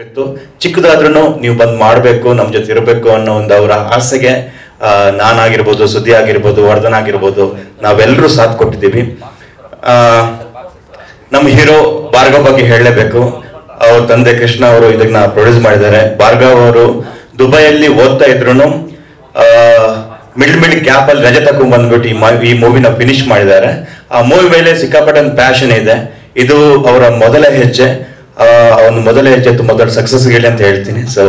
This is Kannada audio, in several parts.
ಇತ್ತು. ಚಿಕ್ಕದಾದ್ರೂ ನೀವು ಬಂದು ಮಾಡಬೇಕು, ನಮ್ಮ ಜೊತೆ ಇರಬೇಕು ಅನ್ನೋ ಒಂದು ಅವರ ಆಸೆಗೆ ನಾನಾಗಿರ್ಬೋದು, ಸುದ್ದಿ ಆಗಿರ್ಬೋದು, ವರ್ಧನ್ ಆಗಿರ್ಬೋದು, ನಾವೆಲ್ಲರೂ ಸಾಥ್ ಕೊಟ್ಟಿದ್ದೀವಿ. ನಮ್ಮ ಹೀರೋ ಭಾರ್ಗವ್ ಬಗ್ಗೆ ಹೇಳಲೇಬೇಕು. ಅವ್ರ ತಂದೆ ಕೃಷ್ಣ ಅವರು ಇದನ್ನ ಪ್ರೊಡ್ಯೂಸ್ ಮಾಡಿದ್ದಾರೆ. ಭಾರ್ಗವ್ ಅವರು ದುಬೈಯಲ್ಲಿ ಓದ್ತಾ ಇದ್ರು ಮಿಡ್ ಗ್ಯಾಪ್ ಅಲ್ಲಿ ರಜೆ ತಗೊಂಡ್ ಬಂದ್ಬಿಟ್ಟು ಈ ಮೂವಿನ ಫಿನಿಶ್ ಮಾಡಿದ್ದಾರೆ. ಆ ಮೂವಿ ಮೇಲೆ ಸಿಕ್ಕಾಪಟ್ಟೆ ಪ್ಯಾಷನ್ ಇದೆ. ಇದು ಅವರ ಮೊದಲ ಹೆಜ್ಜೆ. ಒಂದು ಮೊದಲ ಹೆಜ್ಜೆ ತುಂಬಾ ದೊಡ್ಡ ಸಕ್ಸಸ್ ಗಿಳಿ ಅಂತ ಹೇಳ್ತೀನಿ. ಸೊ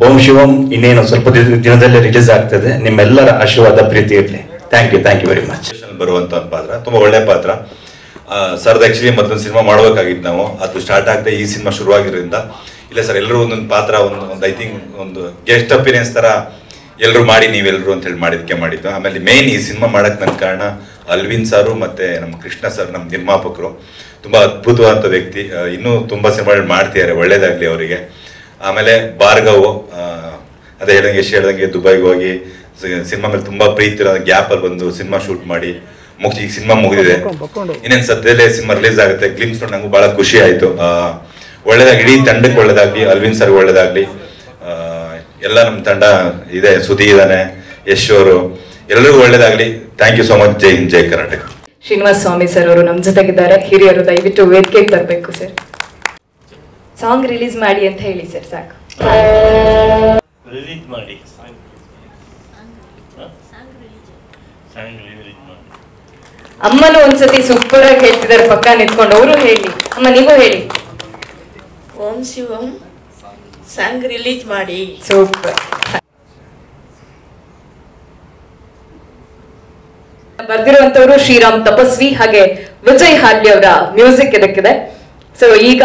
ಓಂ ಶಿವಂ ಇನ್ನೇನು ಸ್ವಲ್ಪ ದಿನದಲ್ಲೇ ರಿಲೀಸ್ ಆಗ್ತದೆ. ನಿಮ್ಮೆಲ್ಲರ ಆಶೀರ್ವಾದ ಪ್ರೀತಿ ಇರಲಿ. Thank you very much. ಬರುವಂತ ಒಂದು ಪಾತ್ರ ತುಂಬಾ ಒಳ್ಳೆ ಪಾತ್ರ. ಸರ್ದು ಆಕ್ಚುಲಿ ಮತ್ತೊಂದು ಸಿನಿಮಾ ಮಾಡ್ಬೇಕಾಗಿತ್ತು ನಾವು, ಅದು ಸ್ಟಾರ್ಟ್ ಆಗದೆ ಈ ಸಿನಿಮಾ ಶುರುವಾಗಿರೋದ್ರಿಂದ ಇಲ್ಲ ಸರ್ ಎಲ್ಲರೂ ಒಂದೊಂದು ಪಾತ್ರ ಒಂದು ಐ ಥಿಂಕ್ ಒಂದು ಗೆಸ್ಟ್ ಅಪಿಯರೆನ್ಸ್ ತರ ಎಲ್ಲರೂ ಮಾಡಿ ನೀವೆಲ್ಲರೂ ಅಂತ ಹೇಳಿ ಮಾಡಿದ್ದು. ಆಮೇಲೆ ಮೇನ್ ಈ ಸಿನಿಮಾ ಮಾಡಕ್ ನನ್ನ ಕಾರಣ ಅಲ್ವಿನ್ ಸಾರು ಮತ್ತೆ ನಮ್ಮ ಕೃಷ್ಣ ಸರ್, ನಮ್ಮ ನಿರ್ಮಾಪಕರು. ತುಂಬಾ ಅದ್ಭುತವಾದ ವ್ಯಕ್ತಿ, ಇನ್ನೂ ತುಂಬಾ ಸಿನಿಮಾಗಳು ಮಾಡ್ತಿದ್ದಾರೆ, ಒಳ್ಳೇದಾಗ್ಲಿ ಅವರಿಗೆ. ಆಮೇಲೆ ಭಾರ್ಗವ್ ಅದೇ ಹೇಳ್ದಂಗೆ ದುಬೈಗೆ ಹೋಗಿ ಸಿನಿಮಾ ಮೇಲೆ ತುಂಬಾ ಪ್ರೀತಿ ಇರೋ ಗ್ಯಾಪ್ ಅಲ್ಲಿ ಬಂದು ಸಿನಿಮಾ ಶೂಟ್ ಮಾಡಿ ಈಗ ಸಿನಿಮಾ ಮುಗಿದಿದೆ. ಇನ್ನೇನು ಸದ್ಯದಲ್ಲೇ ಸಿನಿಮಾ ರಿಲೀಸ್ ಆಗುತ್ತೆ. ಗ್ಲಿಮ್ಸ್ ನೋಡಿ ನಂಗೂ ಬಹಳ ಖುಷಿ ಆಯ್ತು. ಒಳ್ಳೇದಾಗಿ ಇಡೀ ತಂಡಕ್ಕೆ ಒಳ್ಳೇದಾಗ್ಲಿ, ಅಲ್ವಿನ್ ಸರ್ ಒಳ್ಳೇದಾಗ್ಲಿ, ಎಲ್ಲ ನಮ್ಮ ತಂಡ ಇದೆ, ಸುದಿ ಇದ್ದಾನೆ, ಯಶ್ ಅವರು, ಎಲ್ಲರಿಗೂ ಒಳ್ಳೇದಾಗ್ಲಿ. Thank you so much. Jai Hind, Jai Karnataka. Srinivas Swamy sir ಅವರು ನಮ್ಮ ಜೊತೆಗಿದ್ದಾರೆ. ಹಿರಿಯರು ದಯವಿಟ್ಟು ವೇದಿಕೆಗೆ ತರಬೇಕು ಸರ್. ಸಾಂಗ್ ರಿಲೀಸ್ ಮಾಡಿ ಅಂತ ಹೇಳಿ ಸರ್. ಸಾಕು ರಿಲೀಸ್ ಮಾಡಿ. ಅಮ್ಮನು ಒಂದ್ಸತಿ ಸೂಪರ್ ಆಗಿ ಹೇಳ್ತಿದ್ದಾರೆ ಪಕ್ಕ ನಿಂತ್ಕೊಂಡು. ಅವರು ಹೇಳಿ ಅಮ್ಮ, ನೀವು ಹೇಳಿ. ಓಂ ಶಿವಂ ಸಾಂಗ್ ರಿಲೀಸ್ ಮಾಡಿ. ಸೂಪರ್. ಬರ್ದಿರುವಂತವರು ಶ್ರೀರಾಮ್ ತಪಸ್ವಿ, ಹಾಗೆ ವಿಜಯ್ ಹಾರ್ಲಿ ಅವರ ಮ್ಯೂಸಿಕ್ ಇದಕ್ಕಿದೆ. ಸೊ ಈಗ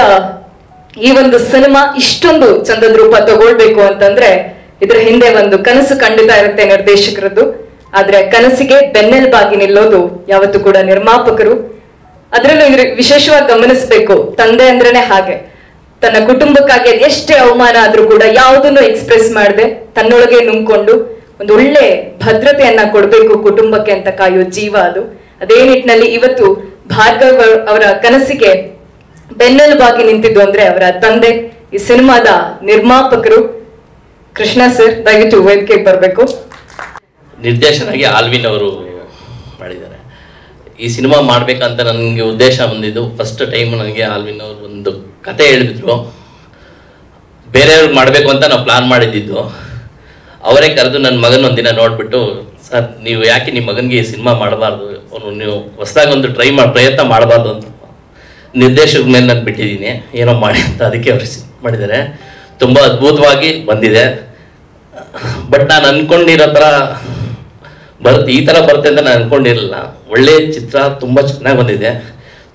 ಈ ಒಂದು ಸಿನಿಮಾ ಇಷ್ಟೊಂದು ಚಂದದ ರೂಪ ತಗೊಳ್ಬೇಕು ಅಂತಂದ್ರೆ ಇದ್ರ ಹಿಂದೆ ಒಂದು ಕನಸು ಖಂಡಿತ ಇರುತ್ತೆ ನಿರ್ದೇಶಕರದ್ದು. ಆದ್ರೆ ಕನಸಿಗೆ ಬೆನ್ನೆಲುಬಾಗಿ ನಿಲ್ಲೋದು ಯಾವತ್ತೂ ಕೂಡ ನಿರ್ಮಾಪಕರು. ಅದ್ರಲ್ಲೂ ವಿಶೇಷವಾಗಿ ಗಮನಿಸ್ಬೇಕು, ತಂದೆ ಅಂದ್ರೇನೆ ಹಾಗೆ. ತನ್ನ ಕುಟುಂಬಕ್ಕಾಗಿ ಎಷ್ಟೇ ಅವಮಾನ ಆದ್ರೂ ಕೂಡ ಯಾವುದನ್ನು ಎಕ್ಸ್ಪ್ರೆಸ್ ಮಾಡದೆ ತನ್ನೊಳಗೆ ನುಂಗ್ಕೊಂಡು ಒಂದು ಒಳ್ಳೆ ಭದ್ರತೆಯನ್ನ ಕೊಡ್ಬೇಕು ಕುಟುಂಬಕ್ಕೆ ಅಂತ ಕಾಯೋ ಜೀವ ಅದು. ಅದೇ ನಿಟ್ಟಿನಲ್ಲಿ ಇವತ್ತು ಭಾರ್ಗವ್ ಅವರ ಕನಸಿಗೆ ಬೆನ್ನೆಲುಬಾಗಿ ನಿಂತಿದ್ದು ಅಂದ್ರೆ ಅವರ ತಂದೆ, ಈ ಸಿನಿಮಾದ ನಿರ್ಮಾಪಕರು ಕೃಷ್ಣ ಸರ್. ದಯವಿಟ್ಟು ವೇದಿಕೆಗೆ ಬರಬೇಕು. ನಿರ್ದೇಶನಾಗಿ ಆಲ್ವಿನ್ ಅವರು ಮಾಡಿದ್ದಾರೆ. ಈ ಸಿನಿಮಾ ಮಾಡ್ಬೇಕಂತ ನನಗೆ ಉದ್ದೇಶ ಬಂದಿದ್ದು ಫಸ್ಟ್ ಟೈಮ್. ನನಗೆ ಆಲ್ವಿನ್ ಅವರು ಒಂದು ಕತೆ ಹೇಳಿದ್ರು, ಬೇರೆಯವ್ರಿಗೆ ಮಾಡಬೇಕು ಅಂತ ನಾವು ಪ್ಲಾನ್ ಮಾಡಿದ್ದು. ಅವರೇ ಕರೆದು ನನ್ನ ಮಗನ ಒಂದಿನ ನೋಡ್ಬಿಟ್ಟು, ಸರ್ ನೀವು ಯಾಕೆ ನಿಮ್ಮ ಮಗನಿಗೆ ಈ ಸಿನಿಮಾ ಮಾಡಬಾರ್ದು, ಅವನು ನೀವು ಹೊಸದಾಗಿ ಒಂದು ಪ್ರಯತ್ನ ಮಾಡಬಾರ್ದು ಅಂತ ನಿರ್ದೇಶಕರ ಮೇಲೆ ನಾನು ಬಿಟ್ಟಿದ್ದೀನಿ, ಏನೋ ಮಾಡಿ ಅಂತ. ಅದಕ್ಕೆ ಅವರು ಮಾಡಿದ್ದಾರೆ. ತುಂಬ ಅದ್ಭುತವಾಗಿ ಬಂದಿದೆ. ಬಟ್ ನಾನು ಅಂದ್ಕೊಂಡಿರೋ ಥರ ಈ ಥರ ಬರುತ್ತೆ ಅಂತ ನಾನು ಅಂದ್ಕೊಂಡಿರಲಿಲ್ಲ. ಒಳ್ಳೆಯ ಚಿತ್ರ, ತುಂಬ ಚೆನ್ನಾಗಿ ಬಂದಿದೆ.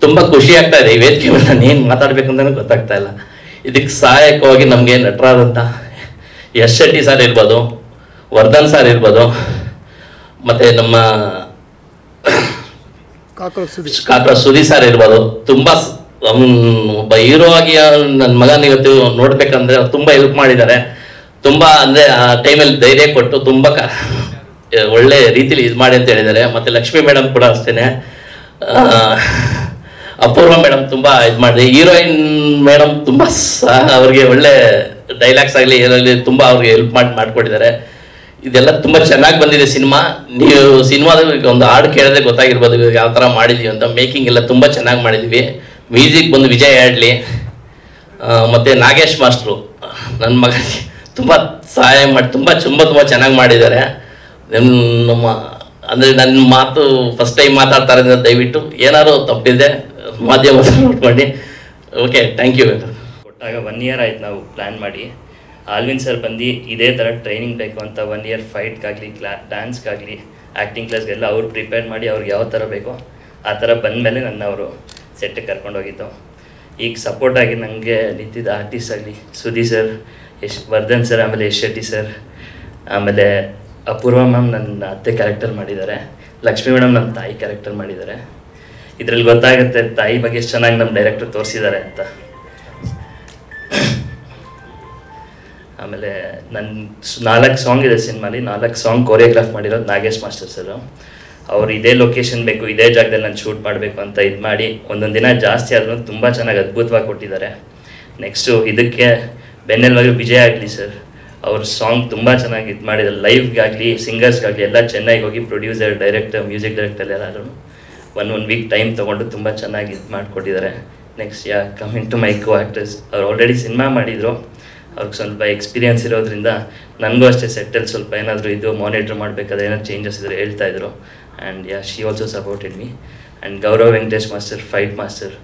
ತುಂಬ ಖುಷಿ ಆಗ್ತಾ ಇದೆ. ಈ ವೇದಿಕೆ ಮೇಲೆ ನಾನು ಏನು ಮಾತಾಡ್ಬೇಕಂತ ಗೊತ್ತಾಗ್ತಾ ಇಲ್ಲ. ಇದಕ್ಕೆ ಸಹಾಯಕವಾಗಿ ನಮಗೆ ನಟರಾದಂಥ ಯಶ್ ಶೆಟ್ಟಿ ಸರ್ ಇರ್ಬೋದು, ವರ್ಧನ್ ಸರ್ ಇರ್ಬೋದು, ಮತ್ತು ನಮ್ಮ ಕಾಕ್ರ ಸುದಿ ಸರ್ ಇರ್ಬೋದು. ತುಂಬ ಒಬ್ಬ ಹೀರೋ ಆಗಿ ನನ್ನ ಮಗನ ಇವತ್ತು ನೋಡ್ಬೇಕಂದ್ರೆ ತುಂಬ ಹೆಲ್ಪ್ ಮಾಡಿದ್ದಾರೆ. ತುಂಬ ಅಂದರೆ ಆ ಟೈಮಲ್ಲಿ ಧೈರ್ಯ ಕೊಟ್ಟು ತುಂಬ ಒಳ್ಳೆ ರೀತಿಲಿ ಇದು ಮಾಡಿ ಅಂತ ಹೇಳಿದ್ದಾರೆ. ಮತ್ತು ಲಕ್ಷ್ಮಿ ಮೇಡಮ್ ಕೂಡ ಅಷ್ಟೇ, ಅಪೂರ್ವ ಮೇಡಮ್ ತುಂಬ ಇದು ಮಾಡಿದೆ. ಹೀರೋಯಿನ್ ಮೇಡಮ್ ತುಂಬ ಅವ್ರಿಗೆ ಒಳ್ಳೆ ಡೈಲಾಗ್ಸ್ ಆಗಲಿ ಏನಾಗಲಿ ತುಂಬ ಅವ್ರಿಗೆ ಹೆಲ್ಪ್ ಮಾಡಿಕೊಟ್ಟಿದ್ದಾರೆ. ಇದೆಲ್ಲ ತುಂಬ ಚೆನ್ನಾಗಿ ಬಂದಿದೆ ಸಿನಿಮಾ. ನೀವು ಸಿನಿಮಾದಾಗ ಒಂದು ಹಾಡು ಕೇಳಿದ್ರೆ ಗೊತ್ತಾಗಿರ್ಬೋದು ಯಾವ ಥರ ಮಾಡಿದ್ವಿ ಅಂತ. ಮೇಕಿಂಗ್ ಎಲ್ಲ ತುಂಬ ಚೆನ್ನಾಗಿ ಮಾಡಿದ್ವಿ. ಮ್ಯೂಸಿಕ್ ಬಂದು ವಿಜಯ್ ಹಾಡ್ಲಿ ಮತ್ತು ನಾಗೇಶ್ ಮಾಸ್ಟ್ರು ನನ್ನ ಮಗನಿಗೆ ತುಂಬ ಸಹಾಯ ಮಾಡಿ ತುಂಬ ಚೆನ್ನಾಗಿ ಮಾಡಿದ್ದಾರೆ. ನಮ್ಮ ಅಂದರೆ ನನ್ನ ಮಾತು ಫಸ್ಟ್ ಟೈಮ್ ಮಾತಾಡ್ತಾರೆ ಅಂದರೆ ದಯವಿಟ್ಟು ಏನಾದ್ರು ತಪ್ಪಿದೆ ಮಾಧ್ಯಮ ನೋಡ್ಕೊಂಡು. Okay, thank you. ಕೊಟ್ಟಾಗ 1 ಇಯರ್ ಆಯ್ತು ನಾವು ಪ್ಲ್ಯಾನ್ ಮಾಡಿ. ಆಲ್ವಿನ್ ಸರ್ ಬಂದು ಇದೇ ಥರ ಟ್ರೈನಿಂಗ್ ಬೇಕು ಅಂತ 1 ಇಯರ್ ಫೈಟ್ಗಾಗಲಿ ಡ್ಯಾನ್ಸ್ಗಾಗಲಿ ಆ್ಯಕ್ಟಿಂಗ್ ಕ್ಲಾಸ್ಗೆಲ್ಲ ಅವ್ರು ಪ್ರಿಪೇರ್ ಮಾಡಿ ಅವ್ರಿಗೆ ಯಾವ ಥರ ಬೇಕೋ ಆ ಥರ ಬಂದಮೇಲೆ ನನ್ನ ಅವರು ಸೆಟ್ಟಿಗೆ ಕರ್ಕೊಂಡೋಗಿದ್ದು. ಈಗ ಸಪೋರ್ಟಾಗಿ ನನಗೆ ನಿಂತಿದ್ದ ಆರ್ಟಿಸ್ಟ್ ಆಗಲಿ ಸುದಿ ಸರ್, ವರ್ಧನ್ ಸರ್, ಆಮೇಲೆ ಯಶ್ ಶೆಟ್ಟಿ ಸರ್, ಆಮೇಲೆ ಅಪೂರ್ವ ಮ್ಯಾಮ್ ನನ್ನ ಅತ್ತೆ ಕ್ಯಾರೆಕ್ಟರ್ ಮಾಡಿದ್ದಾರೆ, ಲಕ್ಷ್ಮಿ ಮೇಡಮ್ ನಮ್ಮ ತಾಯಿ ಕ್ಯಾರೆಕ್ಟರ್ ಮಾಡಿದ್ದಾರೆ. ಇದರಲ್ಲಿ ಗೊತ್ತಾಗುತ್ತೆ ತಾಯಿ ಬಗ್ಗೆ ಎಷ್ಟು ಚೆನ್ನಾಗಿ ನಮ್ಮ ಡೈರೆಕ್ಟರ್ ತೋರಿಸಿದ್ದಾರೆ ಅಂತ. ಆಮೇಲೆ ನನ್ನ 4 ಸಾಂಗ್ ಇದೆ ಸಿನಿಮಾಲಿ. 4 ಸಾಂಗ್ ಕೊರಿಯೋಗ್ರಾಫ್ ಮಾಡಿರೋದು ನಾಗೇಶ್ ಮಾಸ್ಟರ್ ಸರ್. ಅವ್ರು ಇದೇ ಲೊಕೇಶನ್ ಬೇಕು, ಇದೇ ಜಾಗದಲ್ಲಿ ನಾನು ಶೂಟ್ ಮಾಡಬೇಕು ಅಂತ ಇದು ಮಾಡಿ ಒಂದೊಂದು ದಿನ ಜಾಸ್ತಿ ಆದ್ರೂ ತುಂಬ ಚೆನ್ನಾಗಿ ಅದ್ಭುತವಾಗಿ ಕೊಟ್ಟಿದ್ದಾರೆ. ನೆಕ್ಸ್ಟು ಇದಕ್ಕೆ ಬೆನ್ನೆಲುಬಾಗಿ ವಿಜಯ್ ಆಗಲಿ ಸರ್, ಅವ್ರ ಸಾಂಗ್ ತುಂಬ ಚೆನ್ನಾಗಿ ಇದು ಮಾಡಿದ್ದಾರೆ. ಲೈವ್ಗಾಗಲಿ ಸಿಂಗರ್ಸ್ಗಾಗಲಿ ಎಲ್ಲ ಚೆನ್ನೈಗೆ ಹೋಗಿ ಪ್ರೊಡ್ಯೂಸರ್, ಡೈರೆಕ್ಟರ್, ಮ್ಯೂಸಿಕ್ ಡೈರೆಕ್ಟರ್ ಎಲ್ಲರೂ ಒನ್ ವೀಕ್ ಟೈಮ್ ತೊಗೊಂಡು ತುಂಬ ಚೆನ್ನಾಗಿ ಇದು ಮಾಡಿಕೊಟ್ಟಿದ್ದಾರೆ. Next coming to my co actors, ಅವ್ರು ಆಲ್ರೆಡಿ ಸಿನಿಮಾ ಮಾಡಿದರು, ಅವ್ರಿಗೆ ಸ್ವಲ್ಪ ಎಕ್ಸ್ಪೀರಿಯನ್ಸ್ ಇರೋದ್ರಿಂದ ನನಗೂ ಅಷ್ಟೇ ಸೆಟ್ಟಲ್ಲಿ ಸ್ವಲ್ಪ ಏನಾದರೂ ಇದು ಮಾನಿಟ್ರ್ ಮಾಡಬೇಕಾದ್ರೆ ಏನಾದ್ರು ಚೇಂಜಸ್ ಇದ್ದರೆ ಹೇಳ್ತಾಯಿದ್ರು. And she also supported me. And Gaurav Venkatesh master, fight master,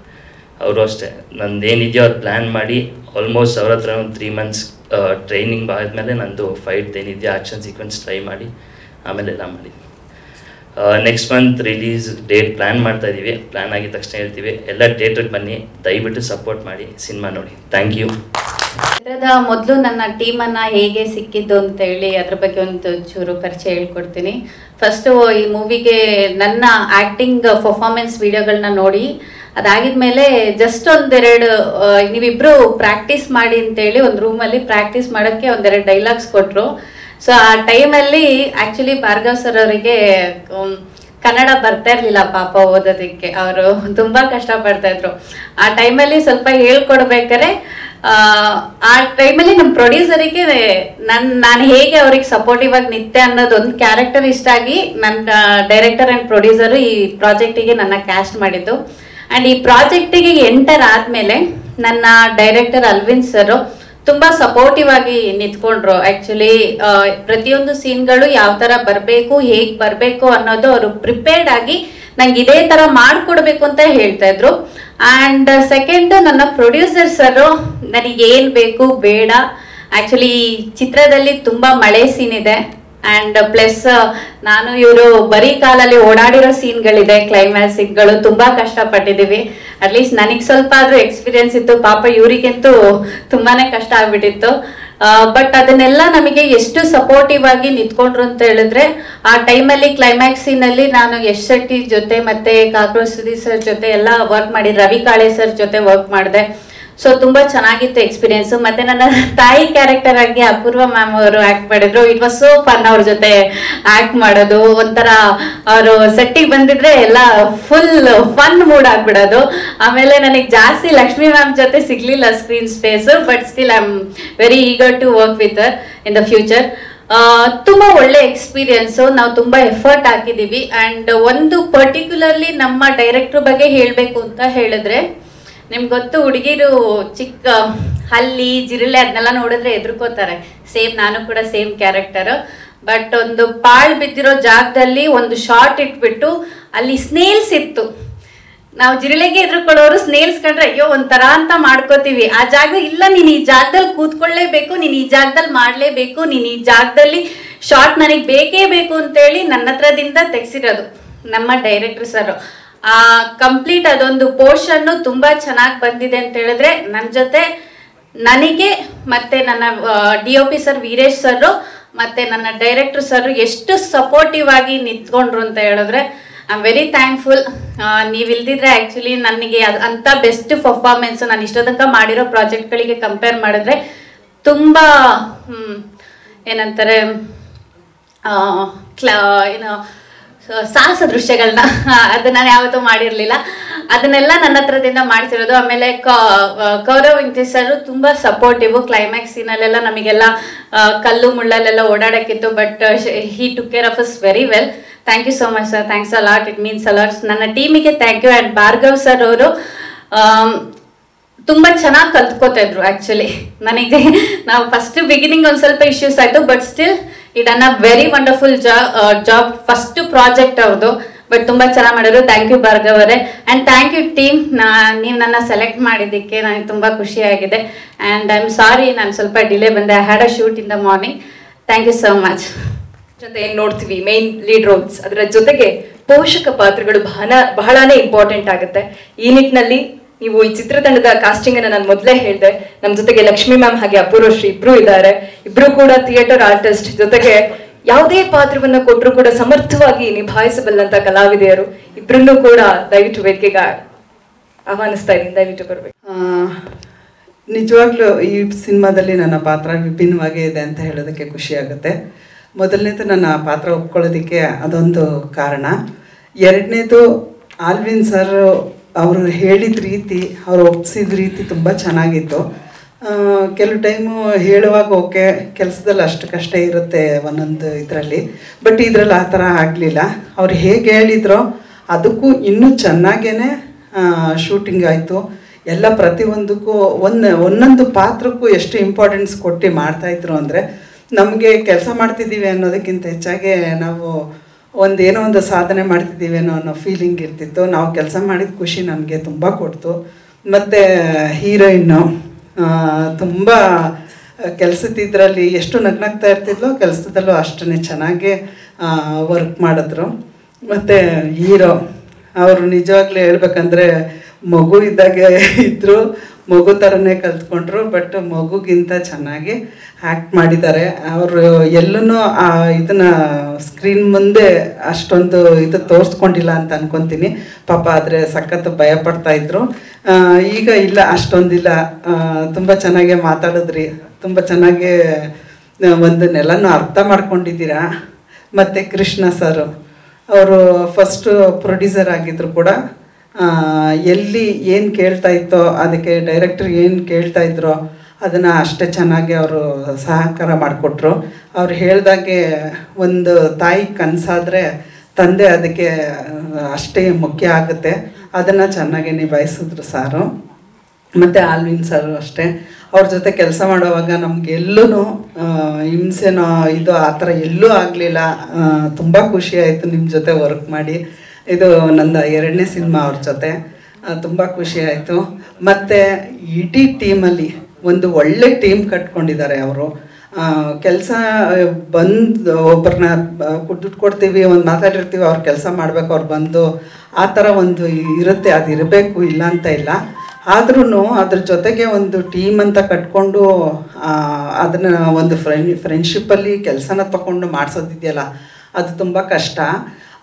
ಅವರು ಅಷ್ಟೇ ನಂದೇನಿದೆಯೋ ಅದು ಪ್ಲ್ಯಾನ್ ಮಾಡಿ ಆಲ್ಮೋಸ್ಟ್ ಅವ್ರ ಹತ್ರ ಒಂದು 3 months ಟ್ರೈನಿಂಗ್ ಆದಮೇಲೆ ನಂದು ಫೈಟ್ ಏನಿದೆಯೋ ಆ್ಯಕ್ಷನ್ ಸೀಕ್ವೆನ್ಸ್ ಟ್ರೈ ಮಾಡಿ ಆಮೇಲೆ ಎಲ್ಲ ಮಾಡಿದ್ವಿ. Next month release date plan ಮಾಡ್ತಾಯಿದ್ದೀವಿ. ಪ್ಲ್ಯಾನ್ ಆಗಿದ ತಕ್ಷಣ ಹೇಳ್ತೀವಿ. ಎಲ್ಲ ಥಿಯೇಟ್ರಿಗೆ ಬನ್ನಿ, ದಯವಿಟ್ಟು ಸಪೋರ್ಟ್ ಮಾಡಿ, ಸಿನಿಮಾ ನೋಡಿ. Thank you. ಚಿತ್ರದ ಮೊದಲು ನನ್ನ ಟೀಮನ್ನು ಹೇಗೆ ಸಿಕ್ಕಿದ್ದು ಅಂತೇಳಿ ಅದ್ರ ಬಗ್ಗೆ ಒಂದು ಚೂರು ಪರಿಚಯ ಹೇಳ್ಕೊಡ್ತೀನಿ. ಫಸ್ಟು ಈ ಮೂವಿಗೆ ನನ್ನ ಆ್ಯಕ್ಟಿಂಗ್ ಪರ್ಫಾರ್ಮೆನ್ಸ್ ವೀಡಿಯೋಗಳನ್ನ ನೋಡಿ ಅದಾಗಿದ್ಮೇಲೆ ಜಸ್ಟ್ ಒಂದೆರಡು ನೀವಿಬ್ಬರು ಪ್ರಾಕ್ಟೀಸ್ ಮಾಡಿ ಅಂತೇಳಿ ಒಂದು ರೂಮಲ್ಲಿ ಪ್ರಾಕ್ಟೀಸ್ ಮಾಡೋಕ್ಕೆ ಒಂದೆರಡು ಡೈಲಾಗ್ಸ್ ಕೊಟ್ಟರು. ಸೊ ಆ ಟೈಮಲ್ಲಿ ಆ್ಯಕ್ಚುಲಿ ಭಾರ್ಗವ್ ಸರ್ ಅವರಿಗೆ ಕನ್ನಡ ಬರ್ತಾ ಇರಲಿಲ್ಲ ಪಾಪ ಓದೋದಕ್ಕೆ, ಅವರು ತುಂಬ ಕಷ್ಟಪಡ್ತಾಯಿದ್ರು. ಆ ಟೈಮಲ್ಲಿ ಸ್ವಲ್ಪ ಹೇಳ್ಕೊಡ್ಬೇಕಾರೆ ಆ ಟೈಮಲ್ಲಿ ನಮ್ಮ ಪ್ರೊಡ್ಯೂಸರಿಗೆ ನಾನು ಹೇಗೆ ಅವ್ರಿಗೆ ಸಪೋರ್ಟಿವ್ ಆಗಿ ನಿಂತೆ ಅನ್ನೋದೊಂದು ಕ್ಯಾರೆಕ್ಟರ್ ಇಷ್ಟ ಆಗಿ ನನ್ನ ಡೈರೆಕ್ಟರ್ ಆ್ಯಂಡ್ ಪ್ರೊಡ್ಯೂಸರು ಈ ಪ್ರಾಜೆಕ್ಟಿಗೆ ನನ್ನ ಕ್ಯಾಸ್ಟ್ ಮಾಡಿದ್ದು. ಆ್ಯಂಡ್ ಈ ಪ್ರಾಜೆಕ್ಟಿಗೆ ಎಂಟರ್ ಆದಮೇಲೆ ನನ್ನ ಡೈರೆಕ್ಟರ್ ಅಲ್ವಿನ್ ಸರು ತುಂಬ ಸಪೋರ್ಟಿವ್ ಆಗಿ ನಿಂತ್ಕೊಂಡ್ರು. ಆ್ಯಕ್ಚುಲಿ ಪ್ರತಿಯೊಂದು ಸೀನ್ಗಳು ಯಾವ ಥರ ಬರಬೇಕು, ಹೇಗೆ ಬರಬೇಕು ಅನ್ನೋದು ಅವರು ಪ್ರಿಪೇರ್ಡ್ ಆಗಿ ನಂಗೆ ಇದೇ ಥರ ಮಾಡಿಕೊಡ್ಬೇಕು ಅಂತ ಹೇಳ್ತಾ ಇದ್ರು. ಆ್ಯಂಡ್ ಸೆಕೆಂಡ್ ನನ್ನ ಪ್ರೊಡ್ಯೂಸರ್ ಸರು ನನಗೆ ಏನು ಬೇಕು ಬೇಡ, ಆ್ಯಕ್ಚುಲಿ ಈ ಚಿತ್ರದಲ್ಲಿ ತುಂಬ ಮಳೆ ಸೀನ್ ಇದೆ ಆ್ಯಂಡ್ ಪ್ಲಸ್ ನಾನು ಇವರು ಬರೀ ಕಾಲಲ್ಲಿ ಓಡಾಡಿರೋ ಸೀನ್ಗಳಿದೆ, ಕ್ಲೈಮ್ಯಾಕ್ಸ್ಗಳು ತುಂಬ ಕಷ್ಟಪಟ್ಟಿದ್ದೀವಿ. ಅಟ್ಲೀಸ್ಟ್ ನನಗೆ ಸ್ವಲ್ಪ ಆದರೂ ಎಕ್ಸ್ಪೀರಿಯನ್ಸ್ ಇತ್ತು, ಪಾಪ ಇವರಿಗಂತೂ ತುಂಬಾ ಕಷ್ಟ ಆಗ್ಬಿಟ್ಟಿತ್ತು. ಬಟ್ ಅದನ್ನೆಲ್ಲ ನಮಗೆ ಎಷ್ಟು ಸಪೋರ್ಟಿವ್ ಆಗಿ ನಿಂತ್ಕೊಂಡ್ರು ಅಂತ ಹೇಳಿದ್ರೆ, ಆ ಟೈಮಲ್ಲಿ ಕ್ಲೈಮ್ಯಾಕ್ಸ್ ಸೀನಲ್ಲಿ ನಾನು ಯಶ್ ಶೆಟ್ಟಿ ಜೊತೆ ಮತ್ತೆ ಕಾಕ್ರೋಚ್ ಸುದೀಪ್ ಸರ್ ಜೊತೆ ಎಲ್ಲ ವರ್ಕ್ ಮಾಡಿ, ರವಿ ಕಾಳೆ ಸರ್ ಜೊತೆ ವರ್ಕ್ ಮಾಡಿದೆ. ಸೊ ತುಂಬ ಚೆನ್ನಾಗಿತ್ತು ಎಕ್ಸ್ಪೀರಿಯನ್ಸು. ಮತ್ತು ನನ್ನ ತಾಯಿ ಕ್ಯಾರೆಕ್ಟರ್ ಆಗಿ ಅಪೂರ್ವ ಮ್ಯಾಮ್ ಅವರು ಆ್ಯಕ್ಟ್ ಮಾಡಿದ್ರು. ಇಟ್ ವಾಸ್ ಸೋ ಫನ್ ಅವ್ರ ಜೊತೆ ಆ್ಯಕ್ಟ್ ಮಾಡೋದು. ಒಂಥರ ಅವರು ಸೆಟ್ಟಿಗೆ ಬಂದಿದ್ರೆ ಎಲ್ಲ ಫುಲ್ ಫನ್ ಮೂಡ್ ಆಗಿಬಿಡೋದು. ಆಮೇಲೆ ನನಗೆ ಜಾಸ್ತಿ ಲಕ್ಷ್ಮಿ ಮ್ಯಾಮ್ ಜೊತೆ ಸಿಗಲಿಲ್ಲ screen space, but still I am very eager to work with her in the future. ತುಂಬ ಒಳ್ಳೆ ಎಕ್ಸ್ಪೀರಿಯನ್ಸು, ನಾವು ತುಂಬ ಎಫರ್ಟ್ ಹಾಕಿದ್ದೀವಿ. ಆ್ಯಂಡ್ ಒಂದು ಪರ್ಟಿಕ್ಯುಲರ್ಲಿ ನಮ್ಮ ಡೈರೆಕ್ಟ್ರ್ ಬಗ್ಗೆ ಹೇಳಬೇಕು ಅಂತ ಹೇಳಿದ್ರೆ, ನಿಮ್ಗೆ ಗೊತ್ತು ಹುಡುಗಿರು ಚಿಕ್ಕ ಹಲ್ಲಿ ಜಿರಳೆ ಅದನ್ನೆಲ್ಲ ನೋಡಿದ್ರೆ ಎದುರ್ಕೋತಾರೆ. ಸೇಮ್ ನಾನು ಕೂಡ ಸೇಮ್ ಕ್ಯಾರೆಕ್ಟರು. ಬಟ್ ಒಂದು ಪಾಳು ಬಿದ್ದಿರೋ ಜಾಗದಲ್ಲಿ ಒಂದು ಶಾರ್ಟ್ ಇಟ್ಬಿಟ್ಟು ಅಲ್ಲಿ ಸ್ನೇಲ್ಸ್ ಇತ್ತು. ನಾವು ಜಿರಳೆಗೆ ಎದುರ್ಕೊಳ್ಳೋರು ಸ್ನೇಲ್ಸ್ ಕಂಡ್ರೆ ಅಯ್ಯೋ ಒಂಥರ ಅಂತ ಮಾಡ್ಕೋತೀವಿ. ಆ ಜಾಗ ಇಲ್ಲ, ನೀನು ಈ ಜಾಗದಲ್ಲಿ ಕೂತ್ಕೊಳ್ಳೇಬೇಕು, ನೀನು ಈ ಜಾಗದಲ್ಲಿ ಮಾಡಲೇಬೇಕು, ನೀನು ಈ ಜಾಗದಲ್ಲಿ ಶಾರ್ಟ್ ನನಗೆ ಬೇಕೇ ಬೇಕು ಅಂತೇಳಿ ನನ್ನ ಹತ್ರದಿಂದ ತೆಗೆಸಿರೋದು ನಮ್ಮ ಡೈರೆಕ್ಟರ್ ಸರ್. ಕಂಪ್ಲೀಟ್ ಅದೊಂದು ಪೋರ್ಷನ್ನು ತುಂಬ ಚೆನ್ನಾಗಿ ಬಂದಿದೆ ಅಂತ ಹೇಳಿದ್ರೆ, ನನ್ನ ಜೊತೆ ನನಗೆ ಮತ್ತು ನನ್ನ DOP ಸರ್ ವೀರೇಶ್ ಸರ್ ಮತ್ತು ನನ್ನ ಡೈರೆಕ್ಟರ್ ಸರ್ ಎಷ್ಟು ಸಪೋರ್ಟಿವ್ ಆಗಿ ನಿಂತ್ಕೊಂಡ್ರು ಅಂತ ಹೇಳಿದ್ರೆ ಐ ಆಮ್ ವೆರಿ ಥ್ಯಾಂಕ್ಫುಲ್. ನೀವು ಇಲ್ದಿದ್ರೆ ಆ್ಯಕ್ಚುಲಿ ನನಗೆ ಅಂಥ ಬೆಸ್ಟ್ ಪರ್ಫಾರ್ಮೆನ್ಸು ನಾನು ಇಷ್ಟೋ ತನಕ ಮಾಡಿರೋ ಪ್ರಾಜೆಕ್ಟ್ಗಳಿಗೆ ಕಂಪೇರ್ ಮಾಡಿದ್ರೆ ತುಂಬ ಏನಂತಾರೆ ಏನು ಸಾಹಸ ದೃಶ್ಯಗಳನ್ನ ಅದು ನಾನು ಯಾವತ್ತೂ ಮಾಡಿರಲಿಲ್ಲ. ಅದನ್ನೆಲ್ಲ ನನ್ನ ಹತ್ರದಿಂದ ಮಾಡಿಸಿರೋದು. ಆಮೇಲೆ ಗೌರವ್ ವೆಂಕಟೇಶ್ ಸರ್ ತುಂಬ ಸಪೋರ್ಟಿವು. ಕ್ಲೈಮ್ಯಾಕ್ಸ್ ಸೀನಲ್ಲೆಲ್ಲ ನಮಗೆಲ್ಲ ಕಲ್ಲು ಮುಳ್ಳಲ್ಲೆಲ್ಲ ಓಡಾಡೋಕ್ಕಿತ್ತು, but he took care of us very well. Thank you so much sir, thanks a lot, it means a lot. ನನ್ನ ಟೀಮಿಗೆ thank you. And Bhargav sir ಅವರು ತುಂಬ ಚೆನ್ನಾಗಿ ಕಲ್ತ್ಕೋತಾ ಇದ್ರು. ಆ್ಯಕ್ಚುಲಿ ನನಗೆ ನಾವು ಫಸ್ಟ್ ಬಿಗಿನಿಂಗ್ ಒಂದು ಸ್ವಲ್ಪ ಇಶ್ಯೂಸ್ ಆಯಿತು, ಬಟ್ ಸ್ಟಿಲ್ ಇದನ್ನ very wonderful job. First project ಅವ್ರದ್ದು, ಬಟ್ ತುಂಬ ಚೆನ್ನಾಗಿ ಮಾಡಿದ್ರು. ಥ್ಯಾಂಕ್ ಯು ಭಾರ್ಗವ್ ಅವರೇ. ಆ್ಯಂಡ್ ಥ್ಯಾಂಕ್ ಯು ಟೀಮ್, ನೀವು ನನ್ನ ಸೆಲೆಕ್ಟ್ ಮಾಡಿದ್ದಕ್ಕೆ ನನಗೆ ತುಂಬ ಖುಷಿಯಾಗಿದೆ. ಆ್ಯಂಡ್ ಐ ಆಮ್ ಸಾರಿ ನಾನು ಸ್ವಲ್ಪ ಡಿಲೇ ಬಂದೆ. I had a shoot in the morning. Thank you so much. ಅಂತ ಏನು ನೋಡ್ತೀವಿ ಮೇನ್ ಲೀಡ್ ರೋಲ್ಸ್, ಅದರ ಜೊತೆಗೆ ಪೋಷಕ ಪಾತ್ರಗಳು ಬಹಳನೇ ಇಂಪಾರ್ಟೆಂಟ್ ಆಗುತ್ತೆ. ಈ ನಿಟ್ಟಿನಲ್ಲಿ ನೀವು ಈ ಚಿತ್ರತಂಡದ ಕಾಸ್ಟಿಂಗ್ ಅನ್ನ ನಾನು ಮೊದಲೇ ಹೇಳಿದೆ. ನಮ್ಮ ಜೊತೆಗೆ ಲಕ್ಷ್ಮಿ ಮ್ಯಾಮ್ ಹಾಗೆ ಅಪೂರ್ವ ಶ್ರೀ ಇಬ್ರು ಇದ್ದಾರೆ. ಇಬ್ರು ಕೂಡ ಥಿಯೇಟರ್ ಆರ್ಟಿಸ್ಟ್, ಜೊತೆಗೆ ಯಾವುದೇ ಪಾತ್ರವನ್ನ ಕೊಟ್ಟರು ಕೂಡ ಸಮರ್ಥವಾಗಿ ನಿಭಾಯಿಸಬಲ್ಲಂತ ಕಲಾವಿದೆಯರು. ಇಬ್ರನ್ನೂ ಕೂಡ ದಯವಿಟ್ಟು ವೇದಿಕೆಗೆ ಆಹ್ವಾನಿಸ್ತಾ ಇದ್ದೀನಿ, ದಯವಿಟ್ಟು ಬರಬೇಕು. ನಿಜವಾಗ್ಲೂ ಈ ಸಿನಿಮಾದಲ್ಲಿ ನನ್ನ ಪಾತ್ರ ವಿಭಿನ್ನವಾಗೇ ಇದೆ ಅಂತ ಹೇಳೋದಕ್ಕೆ ಖುಷಿ ಆಗುತ್ತೆ. ಮೊದಲನೇದು ನನ್ನ ಪಾತ್ರ ಒಪ್ಕೊಳ್ಳೋದಕ್ಕೆ ಅದೊಂದು ಕಾರಣ. ಎರಡನೇದು ಆಲ್ವಿನ್ ಸರ್ ಅವರು ಹೇಳಿದ ರೀತಿ, ಅವರು ಒಪ್ಪಿಸಿದ ರೀತಿ ತುಂಬ ಚೆನ್ನಾಗಿತ್ತು. ಕೆಲವು ಟೈಮು ಹೇಳುವಾಗ ಓಕೆ, ಕೆಲಸದಲ್ಲಿ ಅಷ್ಟು ಕಷ್ಟ ಇರುತ್ತೆ ಒಂದೊಂದು ಇದರಲ್ಲಿ. ಬಟ್ ಇದರಲ್ಲಿ ಆ ಥರ ಆಗಲಿಲ್ಲ. ಅವ್ರು ಹೇಗೆ ಹೇಳಿದ್ರೋ ಅದಕ್ಕೂ ಇನ್ನೂ ಚೆನ್ನಾಗೇ ಶೂಟಿಂಗ್ ಆಯಿತು. ಎಲ್ಲ ಪ್ರತಿಯೊಂದಕ್ಕೂ ಒಂದೊಂದು ಪಾತ್ರಕ್ಕೂ ಎಷ್ಟು ಇಂಪಾರ್ಟೆನ್ಸ್ ಕೊಟ್ಟು ಮಾಡ್ತಾಯಿದ್ರು ಅಂದರೆ, ನಮಗೆ ಕೆಲಸ ಮಾಡ್ತಿದ್ದೀವಿ ಅನ್ನೋದಕ್ಕಿಂತ ಹೆಚ್ಚಾಗಿ ನಾವು ಏನೋ ಒಂದು ಸಾಧನೆ ಮಾಡ್ತಿದ್ದೀವಿ ಅನ್ನೋ ಫೀಲಿಂಗ್ ಇರ್ತಿತ್ತು. ನಾವು ಕೆಲಸ ಮಾಡಿದ ಖುಷಿ ನನಗೆ ತುಂಬ ಕೊಡ್ತು. ಮತ್ತು ಹೀರೋಯಿನ್ನು ತುಂಬ ಕೆಲಸದಿದ್ರಲ್ಲಿ ಎಷ್ಟು ನಗ್ನಾಗ್ತಾ ಇರ್ತಿದ್ಲೋ ಕೆಲಸದಲ್ಲೂ ಅಷ್ಟೇ ಚೆನ್ನಾಗಿ ವರ್ಕ್ ಮಾಡಿದ್ರು. ಮತ್ತು ಹೀರೋ ಅವರು ನಿಜವಾಗ್ಲೂ ಹೇಳ್ಬೇಕಂದ್ರೆ ಮಗು ಇದ್ದಾಗೆ ಇದ್ದರು, ಮಗು ಥರನೇ ಕಲ್ತ್ಕೊಂಡ್ರು. ಬಟ್ ಮಗುಗಿಂತ ಚೆನ್ನಾಗಿ ಆ್ಯಕ್ಟ್ ಮಾಡಿದ್ದಾರೆ. ಅವರು ಎಲ್ಲೂ ಇದನ್ನು ಸ್ಕ್ರೀನ್ ಮುಂದೆ ಅಷ್ಟೊಂದು ಇದು ತೋರಿಸ್ಕೊಂಡಿಲ್ಲ ಅಂತ ಅನ್ಕೊತೀನಿ. ಪಾಪ ಆದರೆ ಸಖತ್ ಭಯಪಡ್ತಾಯಿದ್ರು. ಈಗ ಇಲ್ಲ, ಅಷ್ಟೊಂದಿಲ್ಲ. ತುಂಬ ಚೆನ್ನಾಗೇ ಮಾತಾಡಿದ್ರಿ, ತುಂಬ ಚೆನ್ನಾಗೇ ಒಂದನ್ನೆಲ್ಲನೂ ಅರ್ಥ ಮಾಡ್ಕೊಂಡಿದ್ದೀರಾ. ಮತ್ತು ಕೃಷ್ಣ ಸರ್ ಅವರು ಫಸ್ಟು ಪ್ರೊಡ್ಯೂಸರ್ ಆಗಿದ್ರು ಕೂಡ ಎಲ್ಲಿ ಏನು ಕೇಳ್ತಾ ಇತ್ತೋ ಅದಕ್ಕೆ ಡೈರೆಕ್ಟ್ರ್ ಏನು ಕೇಳ್ತಾ ಇದ್ರೋ ಅದನ್ನು ಅಷ್ಟೇ ಚೆನ್ನಾಗಿ ಅವರು ಸಹಕಾರ ಮಾಡಿಕೊಟ್ರು. ಅವ್ರು ಹೇಳ್ದಾಗೆ ಒಂದು ತಾಯಿ ಕನಸಾದರೆ ತಂದೆ ಅದಕ್ಕೆ ಅಷ್ಟೇ ಮುಖ್ಯ ಆಗುತ್ತೆ. ಅದನ್ನು ಚೆನ್ನಾಗಿ ನಿಭಾಯಿಸಿದ್ರು ಸಾರು. ಮತ್ತು ಆಲ್ವಿನ್ ಸರ್ ಅಷ್ಟೇ, ಅವ್ರ ಜೊತೆ ಕೆಲಸ ಮಾಡುವಾಗ ನಮಗೆಲ್ಲೂ ಹಿಂಸೆನೋ ಇದು ಆ ಥರ ಎಲ್ಲೂ ಆಗಲಿಲ್ಲ. ತುಂಬ ಖುಷಿ ಆಯಿತು ನಿಮ್ಮ ಜೊತೆ ವರ್ಕ್ ಮಾಡಿ. ಇದು ನನ್ನ 2ನೇ ಸಿನಿಮಾ ಅವ್ರ ಜೊತೆ. ತುಂಬ ಖುಷಿ ಆಯಿತು. ಮತ್ತು ಇಡೀ ಟೀಮಲ್ಲಿ ಒಂದು ಒಳ್ಳೆ ಟೀಮ್ ಕಟ್ಕೊಂಡಿದ್ದಾರೆ ಅವರು. ಕೆಲಸ ಬಂದು ಒಬ್ಬರನ್ನ ದುಡ್ಡು ಕೊಡ್ತೀವಿ, ಒಂದು ಮಾತಾಡಿರ್ತೀವಿ, ಅವ್ರು ಕೆಲಸ ಮಾಡಬೇಕು, ಅವ್ರು ಬಂದು ಆ ಥರ ಒಂದು ಇರುತ್ತೆ. ಅದು ಇರಬೇಕು, ಇಲ್ಲ ಅಂತ ಇಲ್ಲ. ಆದ್ರೂ ಅದ್ರ ಜೊತೆಗೆ ಒಂದು ಟೀಮ್ ಅಂತ ಕಟ್ಕೊಂಡು ಅದನ್ನು ಒಂದು ಫ್ರೆಂಡ್ಶಿಪ್ಪಲ್ಲಿ ಕೆಲಸನ ತಗೊಂಡು ಮಾಡಿಸೋದಿದೆಯಲ್ಲ, ಅದು ತುಂಬ ಕಷ್ಟ.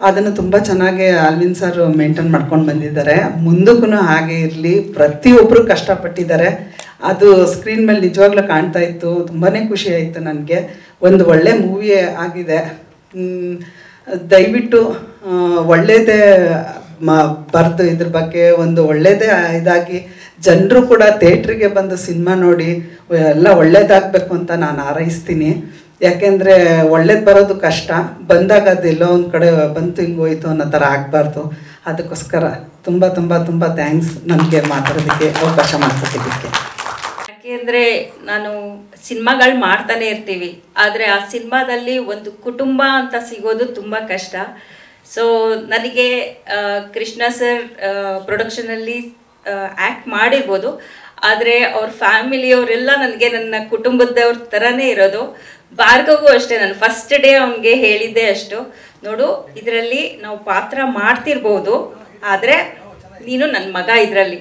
ಅದನ್ನು ತುಂಬ ಚೆನ್ನಾಗಿ ಆಲ್ವಿನ್ ಸರ್ ಮೇಂಟೈನ್ ಮಾಡ್ಕೊಂಡು ಬಂದಿದ್ದಾರೆ. ಮುಂದಕ್ಕೂ ಹಾಗೆ ಇರಲಿ. ಪ್ರತಿಯೊಬ್ಬರು ಕಷ್ಟಪಟ್ಟಿದ್ದಾರೆ. ಅದು ಸ್ಕ್ರೀನ್ ಮೇಲೆ ನಿಜವಾಗ್ಲೂ ಕಾಣ್ತಾ ಇತ್ತು. ತುಂಬಾ ಖುಷಿ ಆಯಿತು ನನಗೆ. ಒಂದು ಒಳ್ಳೆ ಮೂವಿ ಆಗಿದೆ. ದಯವಿಟ್ಟು ಒಳ್ಳೆಯದೇ ಬರೆದು ಇದ್ರ ಬಗ್ಗೆ ಒಂದು ಒಳ್ಳೆಯದೇ ಇದಾಗಿ ಜನರು ಕೂಡ ಥಿಯೇಟ್ರಿಗೆ ಬಂದು ಸಿನಿಮಾ ನೋಡಿ ಎಲ್ಲ ಒಳ್ಳೇದಾಗಬೇಕು ಅಂತ ನಾನು ಹಾರೈಸ್ತೀನಿ. ಯಾಕೆಂದರೆ ಒಳ್ಳೇದು ಬರೋದು ಕಷ್ಟ, ಬಂದಾಗ ಅದೆಲ್ಲೋ ಒಂದು ಕಡೆ ಬಂತು ಹಿಂಗೋಯ್ತು ಅನ್ನೋ ಥರ ಆಗಬಾರ್ದು. ಅದಕ್ಕೋಸ್ಕರ ತುಂಬ ತುಂಬ ತುಂಬ ಥ್ಯಾಂಕ್ಸ್ ನನಗೆ ಮಾತಾಡೋದಕ್ಕೆ ಅವಕಾಶ ಮಾಡಿಕೊಟ್ಟಿದ್ದಕ್ಕೆ. ಯಾಕೆಂದರೆ ನಾನು ಸಿನಿಮಾಗಳು ಮಾಡ್ತಾನೆ ಇರ್ತೀವಿ, ಆದರೆ ಆ ಸಿನಿಮಾದಲ್ಲಿ ಒಂದು ಕುಟುಂಬ ಅಂತ ಸಿಗೋದು ತುಂಬ ಕಷ್ಟ. ಸೊ ನನಗೆ ಕೃಷ್ಣ ಸರ್ ಪ್ರೊಡಕ್ಷನಲ್ಲಿ ಆ್ಯಕ್ಟ್ ಮಾಡಿರ್ಬೋದು, ಆದರೆ ಅವ್ರ ಫ್ಯಾಮಿಲಿಯವರೆಲ್ಲ ನನಗೆ ನನ್ನ ಕುಟುಂಬದವ್ರ ಥರನೇ ಇರೋದು. ಭಾರ್ಗವ್ಗೂ ಅಷ್ಟೇ, ನಾನು ಫಸ್ಟ್ ಡೇ ಅವನಿಗೆ ಹೇಳಿದ್ದೆ ಅಷ್ಟು, ನೋಡು ಇದರಲ್ಲಿ ನಾವು ಪಾತ್ರ ಮಾಡ್ತಿರ್ಬೋದು, ಆದರೆ ನೀನು ನನ್ನ ಮಗ, ಇದರಲ್ಲಿ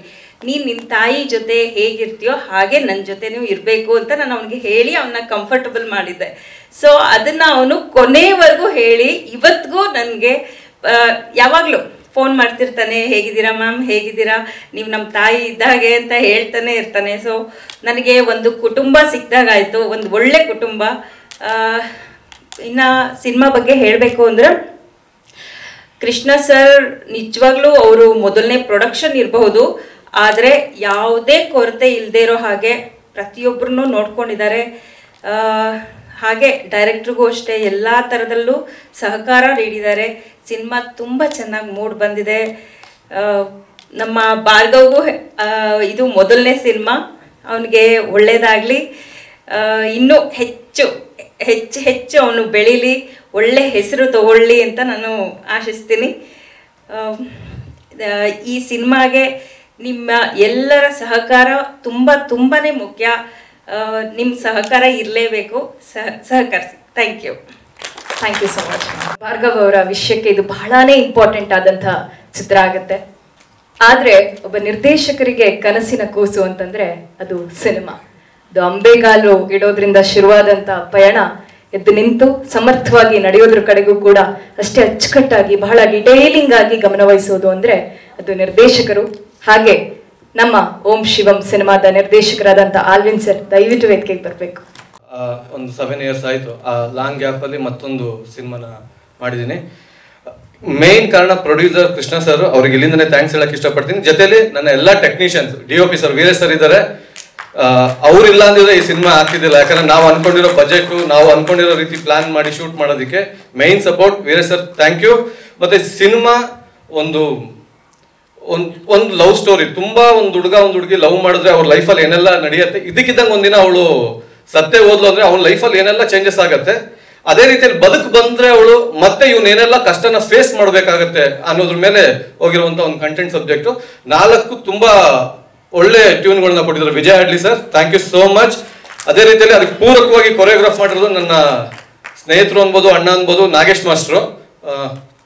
ನೀನು ನಿನ್ನ ತಾಯಿ ಜೊತೆ ಹೇಗಿರ್ತೀಯೋ ಹಾಗೆ ನನ್ನ ಜೊತೆ ನೀವು ಇರಬೇಕು ಅಂತ ನಾನು ಅವನಿಗೆ ಹೇಳಿ ಅವನ್ನ ಕಂಫರ್ಟಬಲ್ ಮಾಡಿದ್ದೆ. ಸೊ ಅದನ್ನು ಅವನು ಕೊನೆವರೆಗೂ ಹೇಳಿ ಇವತ್ತಿಗೂ ನನಗೆ ಯಾವಾಗಲೂ ಫೋನ್ ಮಾಡ್ತಿರ್ತಾನೆ, ಹೇಗಿದ್ದೀರಾ ಮ್ಯಾಮ್, ಹೇಗಿದ್ದೀರಾ, ನೀವು ನಮ್ಮ ತಾಯಿ ಇದ್ದಾಗೆ ಅಂತ ಹೇಳ್ತಾನೆ ಇರ್ತಾನೆ. ಸೊ ನನಗೆ ಒಂದು ಕುಟುಂಬ ಸಿಕ್ಕಿದಾಗಾಯಿತು, ಒಂದು ಒಳ್ಳೆ ಕುಟುಂಬ. ಇನ್ನು ಸಿನಿಮಾ ಬಗ್ಗೆ ಹೇಳಬೇಕು ಅಂದರೆ, ಕೃಷ್ಣ ಸರ್ ನಿಜವಾಗ್ಲೂ ಅವರು ಮೊದಲನೇ ಪ್ರೊಡಕ್ಷನ್ ಇರಬಹುದು, ಆದರೆ ಯಾವುದೇ ಕೊರತೆ ಇಲ್ಲದೆ ಇರೋ ಹಾಗೆ ಪ್ರತಿಯೊಬ್ಬರನ್ನೂ ನೋಡ್ಕೊಂಡಿದ್ದಾರೆ. ಹಾಗೆ ಡೈರೆಕ್ಟ್ರಿಗೂ ಅಷ್ಟೇ ಎಲ್ಲ ಥರದಲ್ಲೂ ಸಹಕಾರ ನೀಡಿದ್ದಾರೆ. ಸಿನಿಮಾ ತುಂಬ ಚೆನ್ನಾಗಿ ಮೂಡ್ ಬಂದಿದೆ. ನಮ್ಮ ಭಾರ್ಗವ್ಗೂ ಇದು ಮೊದಲನೇ ಸಿನಿಮಾ, ಅವನಿಗೆ ಒಳ್ಳೆಯದಾಗಲಿ, ಇನ್ನೂ ಹೆಚ್ಚು ಹೆಚ್ಚು ಹೆಚ್ಚು ಅವನು ಬೆಳೀಲಿ, ಒಳ್ಳೆ ಹೆಸರು ತಗೊಳ್ಳಿ ಅಂತ ನಾನು ಆಶಿಸ್ತೀನಿ. ಈ ಸಿನಿಮಾಗೆ ನಿಮ್ಮ ಎಲ್ಲರ ಸಹಕಾರ ತುಂಬಾ ಮುಖ್ಯ. ನಿಮ್ಮ ಸಹಕಾರ ಇರಲೇಬೇಕು, ಸಹಕರಿಸಿ. Thank you so much. Bhargav ಅವರ ವಿಷಯಕ್ಕೆ ಇದು ಬಹಳಾನೇ ಇಂಪಾರ್ಟೆಂಟ್ ಆದಂಥ ಚಿತ್ರ ಆಗುತ್ತೆ. ಆದರೆ ಒಬ್ಬ ನಿರ್ದೇಶಕರಿಗೆ ಕನಸಿನ ಕೂಸು ಅಂತಂದ್ರೆ ಅದು ಸಿನಿಮಾ. ಅದು ಅಂಬೆಗಾಲು ಇಡೋದ್ರಿಂದ ಶುರುವಾದಂಥ ಪಯಣ ಎದ್ದು ನಿಂತು ಸಮರ್ಥವಾಗಿ ನಡೆಯೋದ್ರ ಕಡೆಗೂ ಕೂಡ ಅಷ್ಟೇ ಅಚ್ಚುಕಟ್ಟಾಗಿ ಬಹಳ ಡಿಟೇಲಿಂಗ್ ಆಗಿ ಗಮನವಹಿಸೋದು ಅಂದರೆ ಅದು ನಿರ್ದೇಶಕರು. ಹಾಗೆ ನಮ್ಮ ಓಂ ಶಿವಂ ಸಿನಿಮಾದ ನಿರ್ದೇಶಕರಾದಂಥ ಆಲ್ವಿನ್ ಸರ್ ದಯವಿಟ್ಟು ವೇದಿಕೆಗೆ ಬರಬೇಕು. ಒಂದು 7 years ಆಯಿತು. ಆ ಲಾಂಗ್ ಗ್ಯಾಪಲ್ಲಿ ಮತ್ತೊಂದು ಸಿನಿಮಾನ ಮಾಡಿದ್ದೀನಿ. ಮೇನ್ ಕಾರಣ ಪ್ರೊಡ್ಯೂಸರ್ ಕೃಷ್ಣ ಸರ್, ಅವ್ರಿಗೆ ಇಲ್ಲಿಂದನೇ ಥ್ಯಾಂಕ್ಸ್ ಹೇಳಕ್ಕೆ ಇಷ್ಟಪಡ್ತೀನಿ. ಜೊತೆಲಿ ನನ್ನ ಎಲ್ಲ technicians, DOP sir Veeresh sir ಇದ್ದಾರೆ, ಅವ್ರಿಲ್ಲ ಅಂದಿದ್ರೆ ಈ ಸಿನಿಮಾ ಆಗ್ತಿದ್ದಿಲ್ಲ. ಯಾಕಂದ್ರೆ ನಾವು ಅನ್ಕೊಂಡಿರೋ ಬಜೆಟ್, ನಾವು ಅನ್ಕೊಂಡಿರೋ ರೀತಿ ಪ್ಲಾನ್ ಮಾಡಿ ಶೂಟ್ ಮಾಡೋದಕ್ಕೆ main support Veeresh sir, thank you. ಮತ್ತೆ ಸಿನಿಮಾ ಒಂದು ಲವ್ ಸ್ಟೋರಿ. ತುಂಬಾ ಒಂದು ಹುಡುಗ ಒಂದು ಹುಡುಗಿ ಲವ್ ಮಾಡಿದ್ರೆ ಅವ್ರ ಲೈಫಲ್ಲಿ ಏನೆಲ್ಲ ನಡೆಯುತ್ತೆ, ಇದಕ್ಕಿದ್ದಂಗೆ ಒಂದಿನ ಅವಳು ಸತ್ತೇ ಹೋದ್ಲು ಅಂದ್ರೆ ಅವಳ ಲೈಫಲ್ಲಿ ಏನೆಲ್ಲ ಚೇಂಜಸ್ ಆಗತ್ತೆ. ಅದೇ ರೀತಿಯಲ್ಲಿ ಬದುಕು ಬಂದ್ರೆ ಅವಳು ಮತ್ತೆ ಏನೆಲ್ಲ ಕಷ್ಟನ ಫೇಸ್ ಮಾಡ್ಬೇಕಾಗತ್ತೆ ಅನ್ನೋದ್ರ ಮೇಲೆ ಹೋಗಿರುವಂತ ಒಂದು ಕಂಟೆಂಟ್ ಸಬ್ಜೆಕ್ಟ್. 4 ತುಂಬಾ ಒಳ್ಳೆ ಟ್ಯೂನ್ಗಳನ್ನ ಕೊಟ್ಟಿದ್ದಾರೆ ವಿಜಯ್ ಹಾಡ್ಲಿ sir, thank you so much. ಅದೇ ರೀತಿಯಲ್ಲಿ ಅದಕ್ಕೆ ಪೂರಕವಾಗಿ ಕೊರಿಯೋಗ್ರಾಫ್ ಮಾಡಿರೋದು ನನ್ನ ಸ್ನೇಹಿತರು ಅನ್ಬೋದು, ಅಣ್ಣ ಅನ್ಬೋದು, ನಾಗೇಶ್ ಮಾಸ್ಟ್ರು.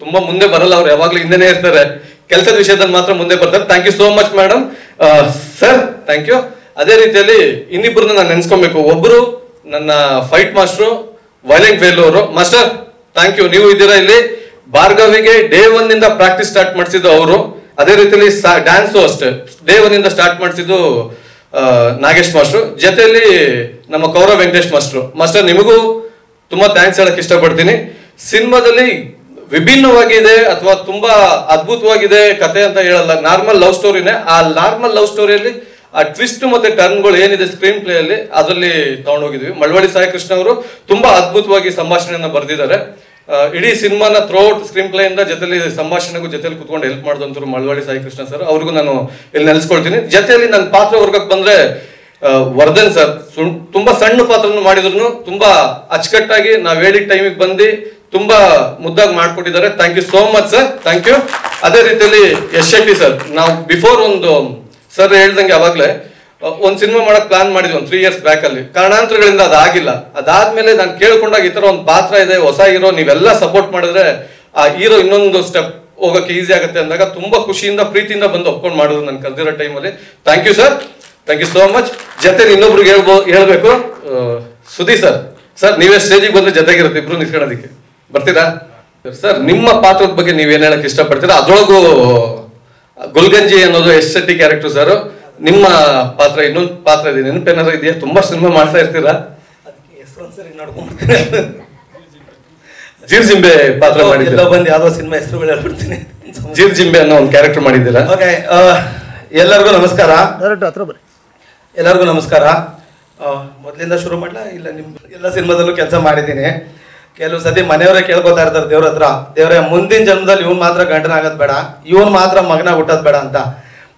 ತುಂಬಾ ಮುಂದೆ ಬರಲ್ಲ, ಅವ್ರು ಯಾವಾಗ್ಲೂ ಹಿಂದೆನೇ ಇರ್ತಾರೆ, ಕೆಲಸದ ವಿಷಯದಲ್ಲಿ ಮಾತ್ರ ಮುಂದೆ ಬರ್ತಾರೆ. Thank you so much madam sir, thank you. ಅದೇ ರೀತಿಯಲ್ಲಿ ಇನ್ನಿಬ್ಬರನ್ನ ನಾನು ನೆನ್ಸ್ಕೊಬೇಕು. ಒಬ್ರು ನನ್ನ ಫೈಟ್ ಮಾಸ್ಟ್ರು ವೈಲೆಂಟ್ ವೇಲು ಅವರು. ಮಾಸ್ಟರ್ ಥ್ಯಾಂಕ್ ಯು, ನೀವು ಇದ್ದೀರಾ ಇಲ್ಲಿ. ಭಾರ್ಗವಿಗೆ ಡೇ 1 ಇಂದ ಪ್ರಾಕ್ಟೀಸ್ ಸ್ಟಾರ್ಟ್ ಮಾಡಿಸಿದ್ದು ಅವರು. ಅದೇ ರೀತಿಯಲ್ಲಿ ಡ್ಯಾನ್ಸು ಅಷ್ಟೇ ಡೇ 1 ಇಂದ ಸ್ಟಾರ್ಟ್ ಮಾಡಿಸಿದ್ದು ನಾಗೇಶ್ ಮಾಸ್ಟ್ರು. ಜೊತೆಯಲ್ಲಿ ನಮ್ಮ ಕೌರವ್ ವೆಂಕಟೇಶ್ ಮಾಸ್ಟ್ರು. ಮಾಸ್ಟರ್ ನಿಮಗೂ ತುಂಬಾ ಥ್ಯಾಂಕ್ಸ್ ಹೇಳಕ್ ಇಷ್ಟಪಡ್ತೀನಿ. ಸಿನಿಮಾದಲ್ಲಿ ವಿಭಿನ್ನವಾಗಿದೆ ಅಥವಾ ತುಂಬಾ ಅದ್ಭುತವಾಗಿದೆ ಕತೆ ಅಂತ ಹೇಳಲ್ಲ, ನಾರ್ಮಲ್ ಲವ್ ಸ್ಟೋರಿನೇ. ಆ ನಾರ್ಮಲ್ ಲವ್ ಸ್ಟೋರಿಯಲ್ಲಿ ಆ ಟ್ವಿಸ್ಟ್ ಮತ್ತೆ ಟರ್ನ್ಗಳು ಏನಿದೆ ಸ್ಕ್ರೀನ್ ಪ್ಲೇ ಅಲ್ಲಿ, ಅದರಲ್ಲಿ ತಗೊಂಡೋಗಿದ್ವಿ. ಮಳವಳ್ಳಿ ಸಾಯಿ ಕೃಷ್ಣ ಅವರು ತುಂಬಾ ಅದ್ಭುತವಾಗಿ ಸಂಭಾಷಣೆಯನ್ನ ಬರೆದಿದ್ದಾರೆ. ಇಡೀ ಸಿನಿಮಾನ ಥ್ರೂಔಟ್ ಸ್ಕ್ರೀನ್ ಪ್ಲೇ ಇಂದ ಜೊತೆಲಿ ಸಂಭಾಷಣೆಗೂ ಜೊತೆಲಿ ಕುತ್ಕೊಂಡು ಹೆಲ್ಪ್ ಮಾಡಿದಂತರು ಮಳವಳ್ಳಿ ಸಾಯಿ ಕೃಷ್ಣ ಸರ್, ಅವ್ರಿಗೂ ನಾನು ಇಲ್ಲಿ ನೆನೆಸ್ಕೊಳ್ತೀನಿ. ಜೊತೆಯಲ್ಲಿ ನನ್ನ ಪಾತ್ರ ವರ್ಗಕ್ಕೆ ಬಂದ್ರೆ ವರ್ಧನ್ ಸರ್ ತುಂಬಾ ಸಣ್ಣ ಪಾತ್ರವನ್ನು ಮಾಡಿದ್ರು ತುಂಬಾ ಅಚ್ಚುಕಟ್ಟಾಗಿ ನಾವ್ ಹೇಳಿದ ಟೈಮಿಗೆ ಬಂದು ತುಂಬಾ ಮುದ್ದಾಗಿ ಮಾಡ್ಕೊಟ್ಟಿದ್ದಾರೆ. Thank you so much sir, thank you. ಅದೇ ರೀತಿಯಲ್ಲಿ ಯಶ್ ಶೆಟ್ಟಿ ಸರ್, ನಾವು ಬಿಫೋರ್ ಒಂದು ಸರ್ ಹೇಳ್ದಂಗೆ ಅವಾಗ್ಲೇ ಒಂದ್ ಸಿನಿಮಾ ಮಾಡಕ್ ಪ್ಲಾನ್ ಮಾಡಿದ್ವಿ ಒಂದು 3 years ಬ್ಯಾಕ್ ಅಲ್ಲಿ. ಕಾರಣಾಂತರಗಳಿಂದ ಅದಾಗಿಲ್ಲ. ಅದಾದ್ಮೇಲೆ ನಾನು ಕೇಳ್ಕೊಂಡಾಗ ಈ ತರ ಒಂದು ಪಾತ್ರ ಇದೆ, ಹೊಸ ಹೀರೋ, ನೀವೆಲ್ಲ ಸಪೋರ್ಟ್ ಮಾಡಿದ್ರೆ ಆ ಹೀರೋ ಇನ್ನೊಂದು ಸ್ಟೆಪ್ ಹೋಗಕ್ಕೆ ಈಸಿ ಆಗುತ್ತೆ ಅಂದಾಗ ತುಂಬಾ ಖುಷಿಯಿಂದ ಪ್ರೀತಿಯಿಂದ ಬಂದು ಒಪ್ಕೊಂಡು ಮಾಡಿದ್ರು ನಾನು ಕರೆದಿರೋ ಟೈಮಲ್ಲಿ. Thank you sir, thank you so much. ಜೊತೆ ಇನ್ನೊಬ್ರಿಗೆ ಹೇಳ್ಬೇಕು, ಸುದೀಪ್ ಸರ್. ಸರ್ ನೀವೇ ಸ್ಟೇಜಿಗೆ ಬಂದ್ರೆ ಜೊತೆಗಿರುತ್ತೆ, ಇಬ್ರು ನಿಂತ್ಕೊಳ್ಳೋದಕ್ಕೆ ಬರ್ತೀರಾ ಸರ್? ನಿಮ್ಮ ಪಾತ್ರದ ಬಗ್ಗೆ ನೀವೇನ್ ಹೇಳಕ್ ಇಷ್ಟಪಡ್ತೀರಾ? ಅದ್ರೊಳಗೂ ಗುಲ್ಗಂಜಿ ಅನ್ನೋದು ಯಶ್ ಶೆಟ್ಟಿ ಕ್ಯಾರೆಕ್ಟರ್ ಸರ್. ನಿಮ್ಮ ಪಾತ್ರ ಇನ್ನೊಂದು ಪಾತ್ರ ಇದೆ, ನೆನಪೇನಾದ್ರು ಇದೆಯಾ? ತುಂಬಾ ಸಿನಿಮಾ ಮಾಡ್ತಾ ಇರ್ತೀರಾ. ಜೀರ್ಜಿಂಬೆ ಪಾತ್ರ ಮಾಡಿದ್ದೀರಾ, ಬಂದು ಯಾವ್ದೋ ಸಿನಿಮಾ ಹೆಸರುಗಳು ಹೇಳ್ಬಿಡ್ತೀನಿ. ಜೀರ್ಜಿಂಬೆ ಅನ್ನೋ ಒಂದು ಕ್ಯಾರೆಕ್ಟರ್ ಮಾಡಿದ್ದೀರಾ. ಓಕೆ, ಎಲ್ಲರಿಗೂ ನಮಸ್ಕಾರ. ಎಲ್ಲರಿಗೂ ನಮಸ್ಕಾರ. ಮೊದಲಿಂದ ಶುರು ಮಾಡಲ ಇಲ್ಲ? ನಿಮ್ ಎಲ್ಲ ಸಿನಿಮಾದಲ್ಲೂ ಕೆಲಸ ಮಾಡಿದ್ದೀನಿ. ಕೆಲವು ಸತಿ ಮನೆಯವರೇ ಕೇಳ್ಕೊತಾ ಇರ್ತಾರೆ ದೇವ್ರ ಹತ್ರ, ದೇವ್ರೆ ಮುಂದಿನ ಜನ್ಮದಲ್ಲಿ ಇವನ್ ಮಾತ್ರ ಗಂಡನಾಗದ್ ಬೇಡ, ಇವನ್ ಮಾತ್ರ ಮಗನ ಹುಟ್ಟೋದ್ ಬೇಡ ಅಂತ.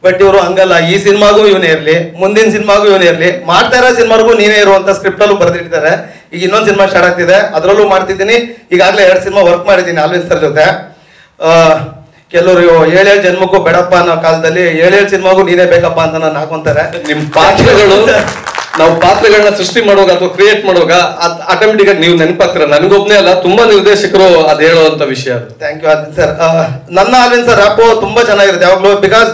ಬಟ್ ಇವರು ಹಂಗಲ್ಲ, ಈ ಸಿನಿಮಾಗೂ ಇವನೇ ಇರ್ಲಿ, ಮುಂದಿನ ಸಿನಿಮಾಗೂ ಇವನೇ ಇರ್ಲಿ, ಮಾಡ್ತಾ ಇರೋ ಸಿನಿಮಾಗೂ ನೀನೇ ಇರುವಂತ ಸ್ಕ್ರಿಪ್ಟ್ ಅಲ್ಲೂ ಬರೆದಿಟ್ಟಿದ್ದಾರೆ. ಈಗ ಇನ್ನೊಂದು ಸಿನಿಮಾ ಸ್ಟಾರ್ಟ್ ಆಗ್ತಿದೆ, ಅದರಲ್ಲೂ ಮಾಡ್ತಿದ್ದೀನಿ. ಈಗಾಗಲೇ 2 ಸಿನಿಮಾ ವರ್ಕ್ ಮಾಡಿದ್ದೀನಿ ಆಲ್ವಿನ್ ಸರ್ ಜೊತೆ. ಕೆಲವರು 7 ಜನ್ಮಕ್ಕೂ ಬೇಡಪ್ಪ ಅನ್ನೋ ಕಾಲದಲ್ಲಿ 7 ಸಿನಿಮಾಗೂ ನೀನೇ ಬೇಕಪ್ಪ ಅಂತ ನಾನು ಹಾಕೊಂತಾರೆ. ನಿಮ್ ಪಾತ್ರಗಳು ನಾವು ಪಾತ್ರಗಳನ್ನ ಸೃಷ್ಟಿ ಮಾಡುವಾಗ ಅಥವಾ ಕ್ರಿಯೇಟ್ ಮಾಡುವಾಗ ಆಟೋಮೆಟಿಕ್ ಆಗಿ ನೀವು ನೆನಪಾಗ್ತೀರ. ನನಗೊಬ್ಬನೇ ಅಲ್ಲ, ತುಂಬಾ ನಿರ್ದೇಶಕರು ಅದ್ ಹೇಳುವಂತ ವಿಷಯ. Thank you Alvin sir. ನನ್ನ ಆಲ್ವಿನ್ ಸರ್ ರ್ಯಾಪು ತುಂಬಾ ಚೆನ್ನಾಗಿರುತ್ತೆ ಯಾವಾಗ್ಲೂ. ಬಿಕಾಸ್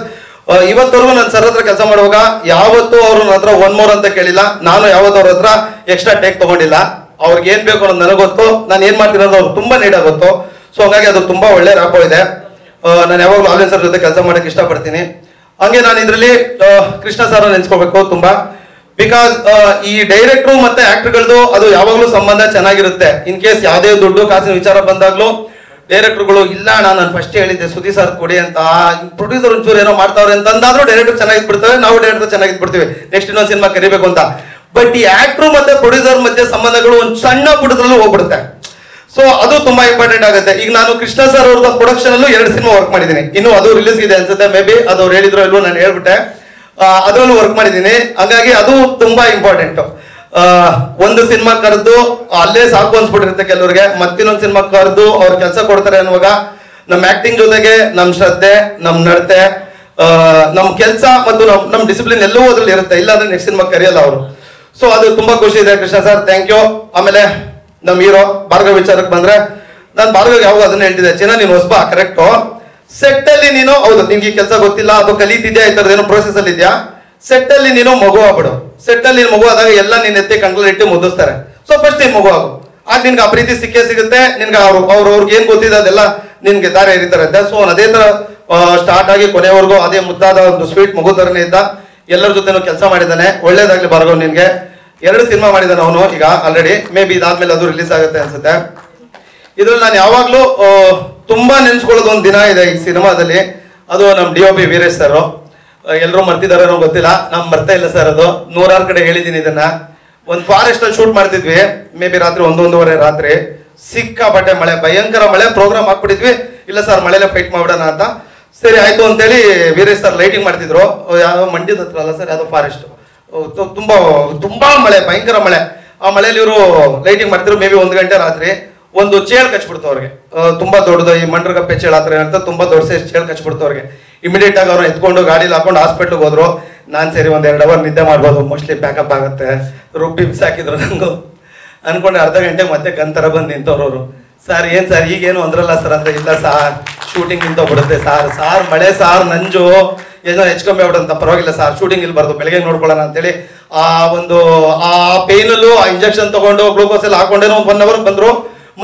ಇವತ್ತವರೆಗೂ ನಾನು ಸರ್ ಹತ್ರ ಕೆಲಸ ಮಾಡುವಾಗ ಯಾವತ್ತೂ ಅವ್ರು ನನ್ನ ಹತ್ರ 1 more ಅಂತ ಕೇಳಿಲ್ಲ. ನಾನು ಯಾವತ್ತೂ ಅವ್ರ ಹತ್ರ ಎಕ್ಸ್ಟ್ರಾ ಟೇಕ್ ತಗೊಂಡಿಲ್ಲ. ಅವ್ರಿಗೆ ಏನ್ ಬೇಕು ಅನ್ನೋದು ನನಗೆ ಗೊತ್ತು, ನಾನು ಏನ್ ಮಾಡ್ತೀನಿ ಅನ್ನೋದು ಅವ್ರು ತುಂಬಾ ನೀಟಾಗಿ ಗೊತ್ತು. ಸೊ ಹಾಗಾಗಿ ಅದು ತುಂಬಾ ಒಳ್ಳೆ ರ್ಯಾಪೋ ಇದೆ. ನಾನು ಯಾವಾಗಲೂ ಆಲ್ವಿನ್ ಸರ್ ಜೊತೆ ಕೆಲಸ ಮಾಡಕ್ಕೆ ಇಷ್ಟಪಡ್ತೀನಿ. ಹಂಗೆ ನಾನು ಇದರಲ್ಲಿ ಕೃಷ್ಣ ಸರ್ ನೆನ್ಸ್ಕೋಬೇಕು ತುಂಬಾ. ಬಿಕಾಸ್ ಈ ಡೈರೆಕ್ಟ್ರು ಮತ್ತೆ ಆಕ್ಟರ್ಗಳದ್ದು ಅದು ಯಾವಾಗಲೂ ಸಂಬಂಧ ಚೆನ್ನಾಗಿರುತ್ತೆ. ಇನ್ ಕೇಸ್ ಯಾವುದೇ ದುಡ್ಡು ಕಾಸಿನ ವಿಚಾರ ಬಂದಾಗ್ಲೂ ಡೈರೆಕ್ಟರ್ಗಳು ಇಲ್ಲ ನಾನು ಫಸ್ಟ್ ಹೇಳಿದ್ದೆ ಸುದೀಪ್ ಸರ್ ಕೊಡಿ ಅಂತ, ಪ್ರೊಡ್ಯೂಸರ್ ಒಂಚೂರು ಏನೋ ಮಾಡ್ತಾವ್ರೆ ಅಂತ ಅಂದಾದ್ರೂ ಡೈರೆಕ್ಟರ್ ಚೆನ್ನಾಗಿದ್ಬಿಡ್ತಾರೆ, ನಾವು ಡೈರೆಕ್ಟರ್ ಚೆನ್ನಾಗಿದ್ಬಿಡ್ತೀವಿ, ನೆಕ್ಸ್ಟ್ ಇನ್ನೊಂದು ಸಿನಿಮಾ ಕರಿಬೇಕು ಅಂತ. ಬಟ್ ಈ ಆಕ್ಟರ್ ಮತ್ತೆ ಪ್ರೊಡ್ಯೂಸರ್ ಮಧ್ಯೆ ಸಂಬಂಧಗಳು ಒಂದು ಸಣ್ಣ ಪುಟದಲ್ಲೂ ಹೋಗ್ಬಿಡುತ್ತೆ. ಸೊ ಅದು ತುಂಬಾ ಇಂಪಾರ್ಟೆಂಟ್ ಆಗುತ್ತೆ. ಈಗ ನಾನು ಕೃಷ್ಣ ಸರ್ ಅವ್ರದ ಪ್ರೊಡಕ್ಷನ್ ಅಲ್ಲೂ 2 ಸಿನಿಮಾ ವರ್ಕ್ ಮಾಡಿದ್ದೀನಿ. ಇನ್ನು ಅದು ರಿಲೀಸ್ ಇದೆ ಅನ್ಸುತ್ತೆ, ಮೇ ಬಿ ಅದು ಅವ್ರು ಹೇಳಿದ್ರು ಇಲ್ವೋ ನಾನು ಹೇಳ್ಬಿಟ್ಟೆ. ಅದರಲ್ಲೂ ವರ್ಕ್ ಮಾಡಿದ್ದೀನಿ. ಹಾಗಾಗಿ ಅದು ತುಂಬಾ ಇಂಪಾರ್ಟೆಂಟ್. ಒಂದು ಸಿನಿಮಾ ಕರೆದು ಅಲ್ಲೇ ಸಾಕು ಅನ್ಸ್ಬಿಟ್ಟಿರುತ್ತೆ ಕೆಲವ್ರಿಗೆ, ಮತ್ತಿನ್ನೊಂದು ಸಿನಿಮಾ ಕರೆದು ಅವ್ರ ಕೆಲಸ ಕೊಡ್ತಾರೆ ಅನ್ನುವಾಗ ನಮ್ಮ ಆಕ್ಟಿಂಗ್ ಜೊತೆಗೆ ನಮ್ಮ ಶ್ರದ್ಧೆ, ನಮ್ಮ ನಡತೆ, ನಮ್ಮ ಕೆಲಸ ಮತ್ತು ನಮ್ಮ ಡಿಸಿಪ್ಲಿನ್ ಎಲ್ಲವೂ ಅದ್ರಲ್ಲಿ ಇರುತ್ತೆ. ಇಲ್ಲಾಂದ್ರೆ ನೆಕ್ಸ್ಟ್ ಸಿನಿಮಾ ಕರೆಯಲ್ಲ ಅವರು. ಸೊ ಅದು ತುಂಬಾ ಖುಷಿ ಇದೆ ಕೃಷ್ಣ ಸರ್, ಥ್ಯಾಂಕ್ ಯು. ಆಮೇಲೆ ನಮ್ಮ ಹೀರೋ ಭಾರ್ಗವ್ ವಿಚಾರಕ್ಕೆ ಬಂದ್ರೆ, ನಾನು ಭಾರ್ಗವ್ ಯಾವಾಗ ಅದನ್ನ ಹೇಳ್ತಿದ್ದೆ, ಚಿನ್ನ ನೀನು ಹೊಸಬ ಕರೆಕ್ಟು, ಸೆಟ್ ಅಲ್ಲಿ ನೀನು ಹೌದು ನಿನ್ಗೆ ಕೆಲಸ ಗೊತ್ತಿಲ್ಲ ಅಥವಾ ಕಲಿತಿದ್ಯಾ ಈ ತರದೇನೋ ಪ್ರೋಸೆಸ್ ಅಲ್ಲಿ ಇದೆಯಾ, ಸೆಟ್ ಅಲ್ಲಿ ನೀನು ಮಗು ಆಗ್ಬಿಡು. ಸೆಟ್ ಅಲ್ಲಿ ಮಗು ಆದಾಗ ಎಲ್ಲ ನೀನ್ ಎತ್ತಿ ಕಂಡ್ರಲ್ಲಿ ಇಟ್ಟು ಮುದ್ದಿಸ್ತಾರೆ. ಸೊ ಫಸ್ಟ್ ನೀನ್ ಮಗು ಆಗು, ಆಗ ನಿನ್ಗೆ ಆ ಪ್ರೀತಿ ಸಿಕ್ಕೇ ಸಿಗುತ್ತೆ. ನಿನ್ಗೆ ಅವ್ರಿಗೆ ಏನ್ ಗೊತ್ತಿದೆ ಅದೆಲ್ಲ ನಿನ್ಗೆ ದಾರಿ ಎರಿತಾರಂತೆ. ಸೊ ಅದೇ ತರ ಸ್ಟಾರ್ಟ್ ಆಗಿ ಕೊನೆವರೆಗೂ ಅದೇ ಮುದ್ದಾದ ಒಂದು ಸ್ವೀಟ್ ಮಗು ತರನೇ ಇದ್ದ. ಎಲ್ಲರ ಜೊತೆನೂ ಕೆಲಸ ಮಾಡಿದ್ದಾನೆ. ಒಳ್ಳೇದಾಗ್ಲಿ ಭಾರ್ಗವ್ ನಿನ್ಗೆ. 2 ಸಿನಿಮಾ ಮಾಡಿದ್ದಾನೆ ಅವನು ಈಗ ಆಲ್ರೆಡಿ. ಮೇ ಬಿ ಇದಾದ್ಮೇಲೆ ಅದು ರಿಲೀಸ್ ಆಗುತ್ತೆ ಅನ್ಸುತ್ತೆ. ಇದ್ರಲ್ಲಿ ನಾನು ಯಾವಾಗ್ಲೂ ತುಂಬಾ ನೆನ್ಸ್ಕೊಳ್ಳೋದು ಒಂದು ದಿನ ಇದೆ ಈ ಸಿನಿಮಾದಲ್ಲಿ. ಅದು ನಮ್ಮ DOP ವೀರೇಶ್ ಸರ್. ಎಲ್ಲರೂ ಮರ್ತಿದಾರೋ ಏನೋ ಗೊತ್ತಿಲ್ಲ, ನಾವು ಮರ್ತಾ ಇಲ್ಲ ಸರ್. ಅದು 100 ಕಡೆ ಹೇಳಿದ್ದೀನಿ ಇದನ್ನ. ಒಂದು ಫಾರೆಸ್ಟ್ ಅಲ್ಲಿ ಶೂಟ್ ಮಾಡ್ತಿದ್ವಿ, ಮೇ ಬಿ ರಾತ್ರಿ 1-1:30 ರಾತ್ರಿ. ಸಿಕ್ಕಾಪಟ್ಟೆ ಮಳೆ, ಭಯಂಕರ ಮಳೆ. ಪ್ರೋಗ್ರಾಮ್ ಹಾಕ್ಬಿಟ್ಟಿದ್ವಿ, ಇಲ್ಲ ಸರ್ ಮಳೆಲೆ ಫೈಟ್ ಮಾಡ್ಬಿಡೋಣ ಅಂತ. ಸರಿ ಆಯ್ತು ಅಂತೇಳಿ ವೀರೇಶ್ ಸರ್ ಲೈಟಿಂಗ್ ಮಾಡ್ತಿದ್ರು. ಯಾವ ಮಂಡ್ಯದ ಹತ್ರ ಅಲ್ಲ ಸರ್, ಯಾವುದೋ ಫಾರೆಸ್ಟ್. ತುಂಬಾ ಮಳೆ, ಭಯಂಕರ ಮಳೆ. ಆ ಮಳೆಯಲ್ಲಿ ಇವರು ಲೈಟಿಂಗ್ ಮಾಡ್ತಿದ್ರು. ಮೇ ಬಿ 1 ಗಂಟೆ ರಾತ್ರಿ. ಒಂದು ಚೇಳು ಕಚ್ಬಿಡ್ತು ಅವ್ರಿಗೆ, ತುಂಬಾ ದೊಡ್ಡದು, ಈ ಮಂಡ್ರಗಪ್ಪೆ ಚೇಳು ಹತ್ರ ಏನಂತ ತುಂಬಾ ದೊಡ್ಡ ಸೈಜ್ ಚೇಳು ಕಚ್ಬಿಡ್ತು ಅವ್ರಿಗೆ. ಇಮಿಡಿಯೇಟ್ ಆಗಿ ಅವ್ರನ್ನ ಎತ್ಕೊಂಡು ಗಾಡಿಲಿ ಹಾಕೊಂಡು ಹಾಸ್ಪಿಟ್ಲಿಗೆ ಹೋದ್ರು. ನಾನು ಸರಿ 1-2 ಅವರ್ ನಿದ್ದೆ ಮಾಡ್ಬೋದು, ಮೋಸ್ಟ್ಲಿ ಪ್ಯಾಕಪ್ ಆಗುತ್ತೆ, ರುಬ್ಬಿ ಬಿಸಾಕಿದ್ರು ನಂಗು ಅನ್ಕೊಂಡೆ. ಅರ್ಧ ಗಂಟೆ ಮತ್ತೆ ಗಂತರ ಬಂದು ನಿಂತವ್ರವ್ರು. ಸರ್ ಏನ್ ಸರ್ ಈಗೇನು ಅಂದ್ರಲ್ಲ ಸರ್ ಅಂತ. ಇಲ್ಲ ಸಾರ್ ಶೂಟಿಂಗ್ ನಿಂತೋಗ್ಬಿಡುತ್ತೆ ಸಾರ್ ಮಳೆ ಸಾರ್ ನಂಜು ಏನೋ ಹೆಚ್ಚು ಆಗ್ಬಿಡಂತ. ಪರವಾಗಿಲ್ಲ ಸಾರ್ ಶೂಟಿಂಗ್ ಇಲ್ಬಾರ್ದು, ಬೆಳಗ್ಗೆ ನೋಡ್ಕೊಳ್ಳೋಣ ಅಂತೇಳಿ ಆ ಪೇನಲ್ಲೂ ಆ ಇಂಜೆಕ್ಷನ್ ತಗೊಂಡು ಗ್ಲೂಕೋಸ್ ಎಲ್ಲ ಹಾಕೊಂಡೇನೋ 1 ಅವರ್ ಬಂದ್ರು.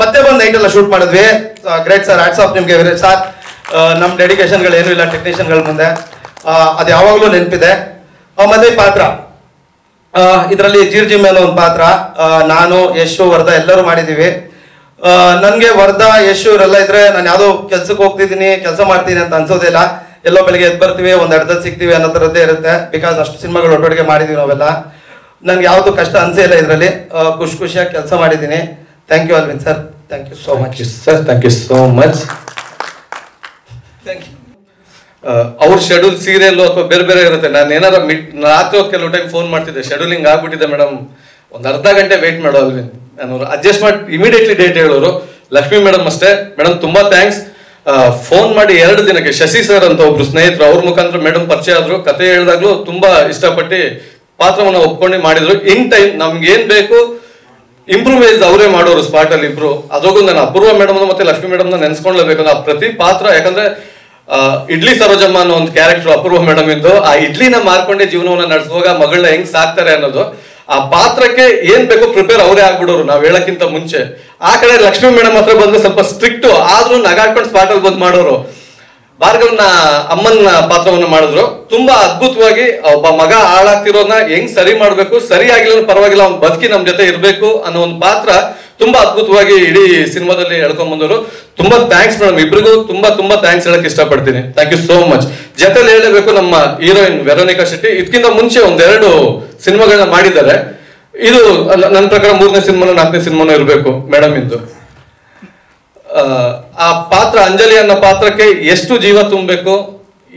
ಮತ್ತೆ ಬಂದು ನೈಟ್ ಎಲ್ಲ ಶೂಟ್ ಮಾಡಿದ್ವಿ. ಗ್ರೇಟ್ ಸರ್, ಹ್ಯಾಟ್ಸ್ ಆಫ್ ನಿಮ್ಗೆ ವೀರೇಶ್ ಸರ್. ನಮ್ಮ ಡೆಡಿಕೇಶನ್ಗಳು ಏನೂ ಇಲ್ಲ ಟೆಕ್ನಿಷಿಯನ್ಗಳ ಮುಂದೆ, ಅದು ಯಾವಾಗಲೂ ನೆನಪಿದೆ. ಮತ್ತೆ ಪಾತ್ರ ಇದರಲ್ಲಿ ಜಿಮ್ ಅನ್ನೋ ಒಂದು ಪಾತ್ರ ನಾನು, ಯಶು, ವರ್ಧಾ ಎಲ್ಲರೂ ಮಾಡಿದ್ದೀವಿ. ನನಗೆ ವರ್ಧಾ, ಯಶು ಇವರೆಲ್ಲ ಇದ್ರೆ ನಾನು ಯಾವುದೋ ಕೆಲ್ಸಕ್ಕೆ ಹೋಗ್ತಿದ್ದೀನಿ, ಕೆಲಸ ಮಾಡ್ತೀನಿ ಅಂತ ಅನ್ಸೋದಿಲ್ಲ. ಎಲ್ಲೋ ಬೆಳಿಗ್ಗೆ ಎದ್ದು ಬರ್ತೀವಿ, ಒಂದು ಅರ್ಧದಲ್ಲಿ ಸಿಗ್ತೀವಿ ಅನ್ನೋ ಥರದ್ದೇ ಇರುತ್ತೆ. ಬಿಕಾಸ್ ಅಷ್ಟು ಸಿನಿಮಾಗಳು ಒಟ್ಟೊಟ್ಟಿಗೆ ಮಾಡಿದ್ದೀವಿ ನಾವೆಲ್ಲ. ನನ್ಗೆ ಯಾವುದು ಕಷ್ಟ ಅನ್ಸೇ ಇಲ್ಲ ಇದರಲ್ಲಿ. ಖುಷಿಯಾಗಿ ಕೆಲಸ ಮಾಡಿದ್ದೀನಿ. Thank you Alvin sir, thank you so much sir. Thank you so much. Thank you. ಅವ್ರ ಶೆಡ್ಯೂಲ್ ಸೀರಿಯಲ್ ಅಥವಾ ಬೇರೆ ಬೇರೆ ಇರುತ್ತೆ. ನಾನು ಏನಾರ ರಾತ್ರಿ ಕೆಲವು ಟೈಮ್ ಫೋನ್ ಮಾಡ್ತಿದ್ದೆ, ಶೆಡ್ಯೂಲಿಂಗ್ ಆಗ್ಬಿಟ್ಟಿದೆ ಮೇಡಮ್, ಒಂದು ಅರ್ಧ ಗಂಟೆ ವೇಟ್ ಮಾಡೋ ಅಲ್ವಿನ್. ನಾನು ಅಡ್ಜಸ್ಟ್ ಮಾಡಿ ಇಮಿಡಿಯೇಟ್ಲಿ ಡೇಟ್ ಹೇಳೋರು. ಲಕ್ಷ್ಮಿ ಮೇಡಮ್ ಅಷ್ಟೇ, ಮೇಡಮ್ ತುಂಬಾ ಥ್ಯಾಂಕ್ಸ್. ಫೋನ್ ಮಾಡಿ 2 ದಿನಕ್ಕೆ ಶಶಿ ಸರ್ ಅಂತ ಒಬ್ರು ಸ್ನೇಹಿತರು, ಅವ್ರ ಮುಖಾಂತರ ಮೇಡಮ್ ಪರಿಚಯ ಆದ್ರು. ಕತೆ ಹೇಳಿದಾಗ್ಲೂ ತುಂಬಾ ಇಷ್ಟಪಟ್ಟು ಪಾತ್ರವನ್ನ ಒಪ್ಕೊಂಡು ಮಾಡಿದ್ರು. ಇನ್ ಟೈಮ್ ನಮ್ಗೆ ಏನ್ ಬೇಕು ಇಂಪ್ರೂವೈಸ್ ಅವರೇ ಮಾಡೋರು ಸ್ಪಾಟ್ ಅಲ್ಲಿ ಇಬ್ರು. ಅದ್ರಾಗೂ ನಾನು ಅಪೂರ್ವ ಮೇಡಮ್ ಮತ್ತೆ ಲಕ್ಷ್ಮಿ ಮೇಡಮ್ ನೆನ್ಸ್ಕೊಂಡ್ಲೇಬೇಕು. ಆ ಪ್ರತಿ ಪಾತ್ರ, ಯಾಕಂದ್ರೆ ಇಡ್ಲಿ ಸರೋಜಮ್ಮ ಅನ್ನೋ ಒಂದು ಕ್ಯಾರೆಕ್ಟರ್ ಅಪೂರ್ವ ಮೇಡಮ್ ಇಂದು, ಆ ಇಡ್ಲಿನ ಮಾರ್ಕೊಂಡೆ ಜೀವನವನ್ನ ನಡೆಸುವಾಗ ಮಗಳನ್ನ ಹೆಂಗ್ ಸಾಕ್ತಾರೆ ಅನ್ನೋದು, ಆ ಪಾತ್ರಕ್ಕೆ ಏನ್ ಬೇಕು ಪ್ರಿಪೇರ್ ಅವರೇ ಆಗ್ಬಿಡೋರು ನಾವ್ ಹೇಳಕ್ಕಿಂತ ಮುಂಚೆ. ಆ ಕಡೆ ಲಕ್ಷ್ಮಿ ಮೇಡಮ್ ಹತ್ರ ಬಂದ್ರೆ ಸ್ವಲ್ಪ ಸ್ಟ್ರಿಕ್ಟ್ ಆದ್ರೂ ನಗಾಡ್ಕೊಂಡು ಸ್ಪಾಟ್ ಅಲ್ಲಿ ಬಂದ್ ಮಾಡೋರು. ಭಾರ್ಗವ್ನ ಅಮ್ಮನ ಪಾತ್ರವನ್ನ ಮಾಡಿದ್ರು. ತುಂಬಾ ಅದ್ಭುತವಾಗಿ ಒಬ್ಬ ಮಗ ಹಾಳಾಗ್ತಿರೋದನ್ನ ಹೆಂಗ್ ಸರಿ ಮಾಡ್ಬೇಕು, ಸರಿ ಆಗಿಲ್ಲ ಪರವಾಗಿಲ್ಲ, ಅವ್ನ ಬದುಕಿ ನಮ್ ಜೊತೆ ಇರ್ಬೇಕು ಅನ್ನೋ ಒಂದು ಪಾತ್ರ ತುಂಬಾ ಅದ್ಭುತವಾಗಿ ಇಡೀ ಸಿನಿಮಾದಲ್ಲಿ ಹೇಳ್ಕೊಂಡ್ ಬಂದವರು. ತುಂಬಾ ಥ್ಯಾಂಕ್ಸ್ ಮೇಡಮ್, ಇಬ್ರಿಗೂ ತುಂಬಾ ಥ್ಯಾಂಕ್ಸ್ ಹೇಳಕ್ ಇಷ್ಟಪಡ್ತೀನಿ. Thank you so much. ಜೊತೆಲಿ ಹೇಳಬೇಕು ನಮ್ಮ ಹೀರೋಯಿನ್ ವೆರೋನಿಕಾ ಶೆಟ್ಟಿ. ಇದಕ್ಕಿಂತ ಮುಂಚೆ 1-2 ಸಿನಿಮಾಗಳನ್ನ ಮಾಡಿದ್ದಾರೆ. ಇದು ನನ್ನ ಪ್ರಕಾರ 3ನೇ ಸಿನಿಮಾನೋ 4ನೇ ಸಿನಿಮಾನೋ ಇರಬೇಕು ಮೇಡಮ್ ಇಂದು. ಆ ಪಾತ್ರ ಅಂಜಲಿ ಅನ್ನೋ ಪಾತ್ರಕ್ಕೆ ಎಷ್ಟು ಜೀವ ತುಂಬಬೇಕು,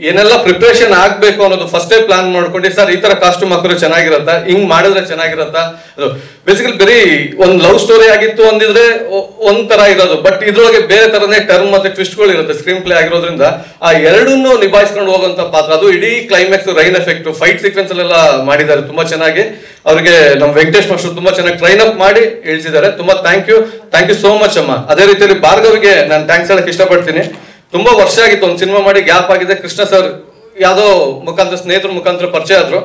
ಏನೆಲ್ಲ ಪ್ರಿಪರೇಷನ್ ಆಗ್ಬೇಕು ಅನ್ನೋದು ಫಸ್ಟೇ ಪ್ಲಾನ್ ಮಾಡ್ಕೊಂಡು, ಸರ್ ಈ ತರ ಕಾಸ್ಟ್ಯೂಮ್ ಹಾಕಿದ್ರೆ ಚೆನ್ನಾಗಿರತ್ತಾ, ಹಿಂಗ್ ಮಾಡಿದ್ರೆ ಚೆನ್ನಾಗಿರತ್ತಾ. ಬೇಸಿಕಲಿ ಬರೀ ಒಂದು ಲವ್ ಸ್ಟೋರಿ ಆಗಿತ್ತು ಅಂದಿದ್ರೆ ಒಂಥರ ಇರೋದು, ಬಟ್ ಇದ್ರೊಳಗೆ ಬೇರೆ ತರನೇ ಟರ್ಮ್ ಮತ್ತೆ ಟ್ವಿಸ್ಟ್ಗಳು ಇರುತ್ತೆ ಸ್ಕ್ರೀನ್ ಪ್ಲೇ ಆಗಿರೋದ್ರಿಂದ ಆ ಎರಡನ್ನೂ ನಿಭಾಯಿಸ್ಕೊಂಡು ಹೋಗುವಂತ ಪಾತ್ರ. ಅದು ಇಡೀ climax rain effect fight sequence ಅಲ್ಲೆಲ್ಲ ಮಾಡಿದ್ದಾರೆ ತುಂಬಾ ಚೆನ್ನಾಗಿ. ಅವ್ರಿಗೆ ನಮ್ಮ ವೆಂಕಟೇಶ್ ಮಾಸ್ಟರ್ ತುಂಬಾ ಚೆನ್ನಾಗಿ ಟ್ರೈನ್ ಅಪ್ ಮಾಡಿ ಇಳಿಸಿದ್ದಾರೆ. ತುಂಬಾ ಥ್ಯಾಂಕ್ ಯು ಸೋ ಮಚ್ ಅಮ್ಮ. ಅದೇ ರೀತಿಯಲ್ಲಿ ಭಾರ್ಗವ್ಗೆ ನಾನು ಥ್ಯಾಂಕ್ಸ್ ಹೇಳಕ್ ಇಷ್ಟಪಡ್ತೀನಿ. ತುಂಬಾ ವರ್ಷ ಆಗಿತ್ತು ಒಂದು ಸಿನಿಮಾ ಮಾಡಿ ಗ್ಯಾಪ್ ಆಗಿದೆ. ಕೃಷ್ಣ ಸರ್ ಯಾವ್ದೋ ಮುಖಾಂತರ ಸ್ನೇಹಿತರ ಮುಖಾಂತರ ಪರಿಚಯ ಆದ್ರು.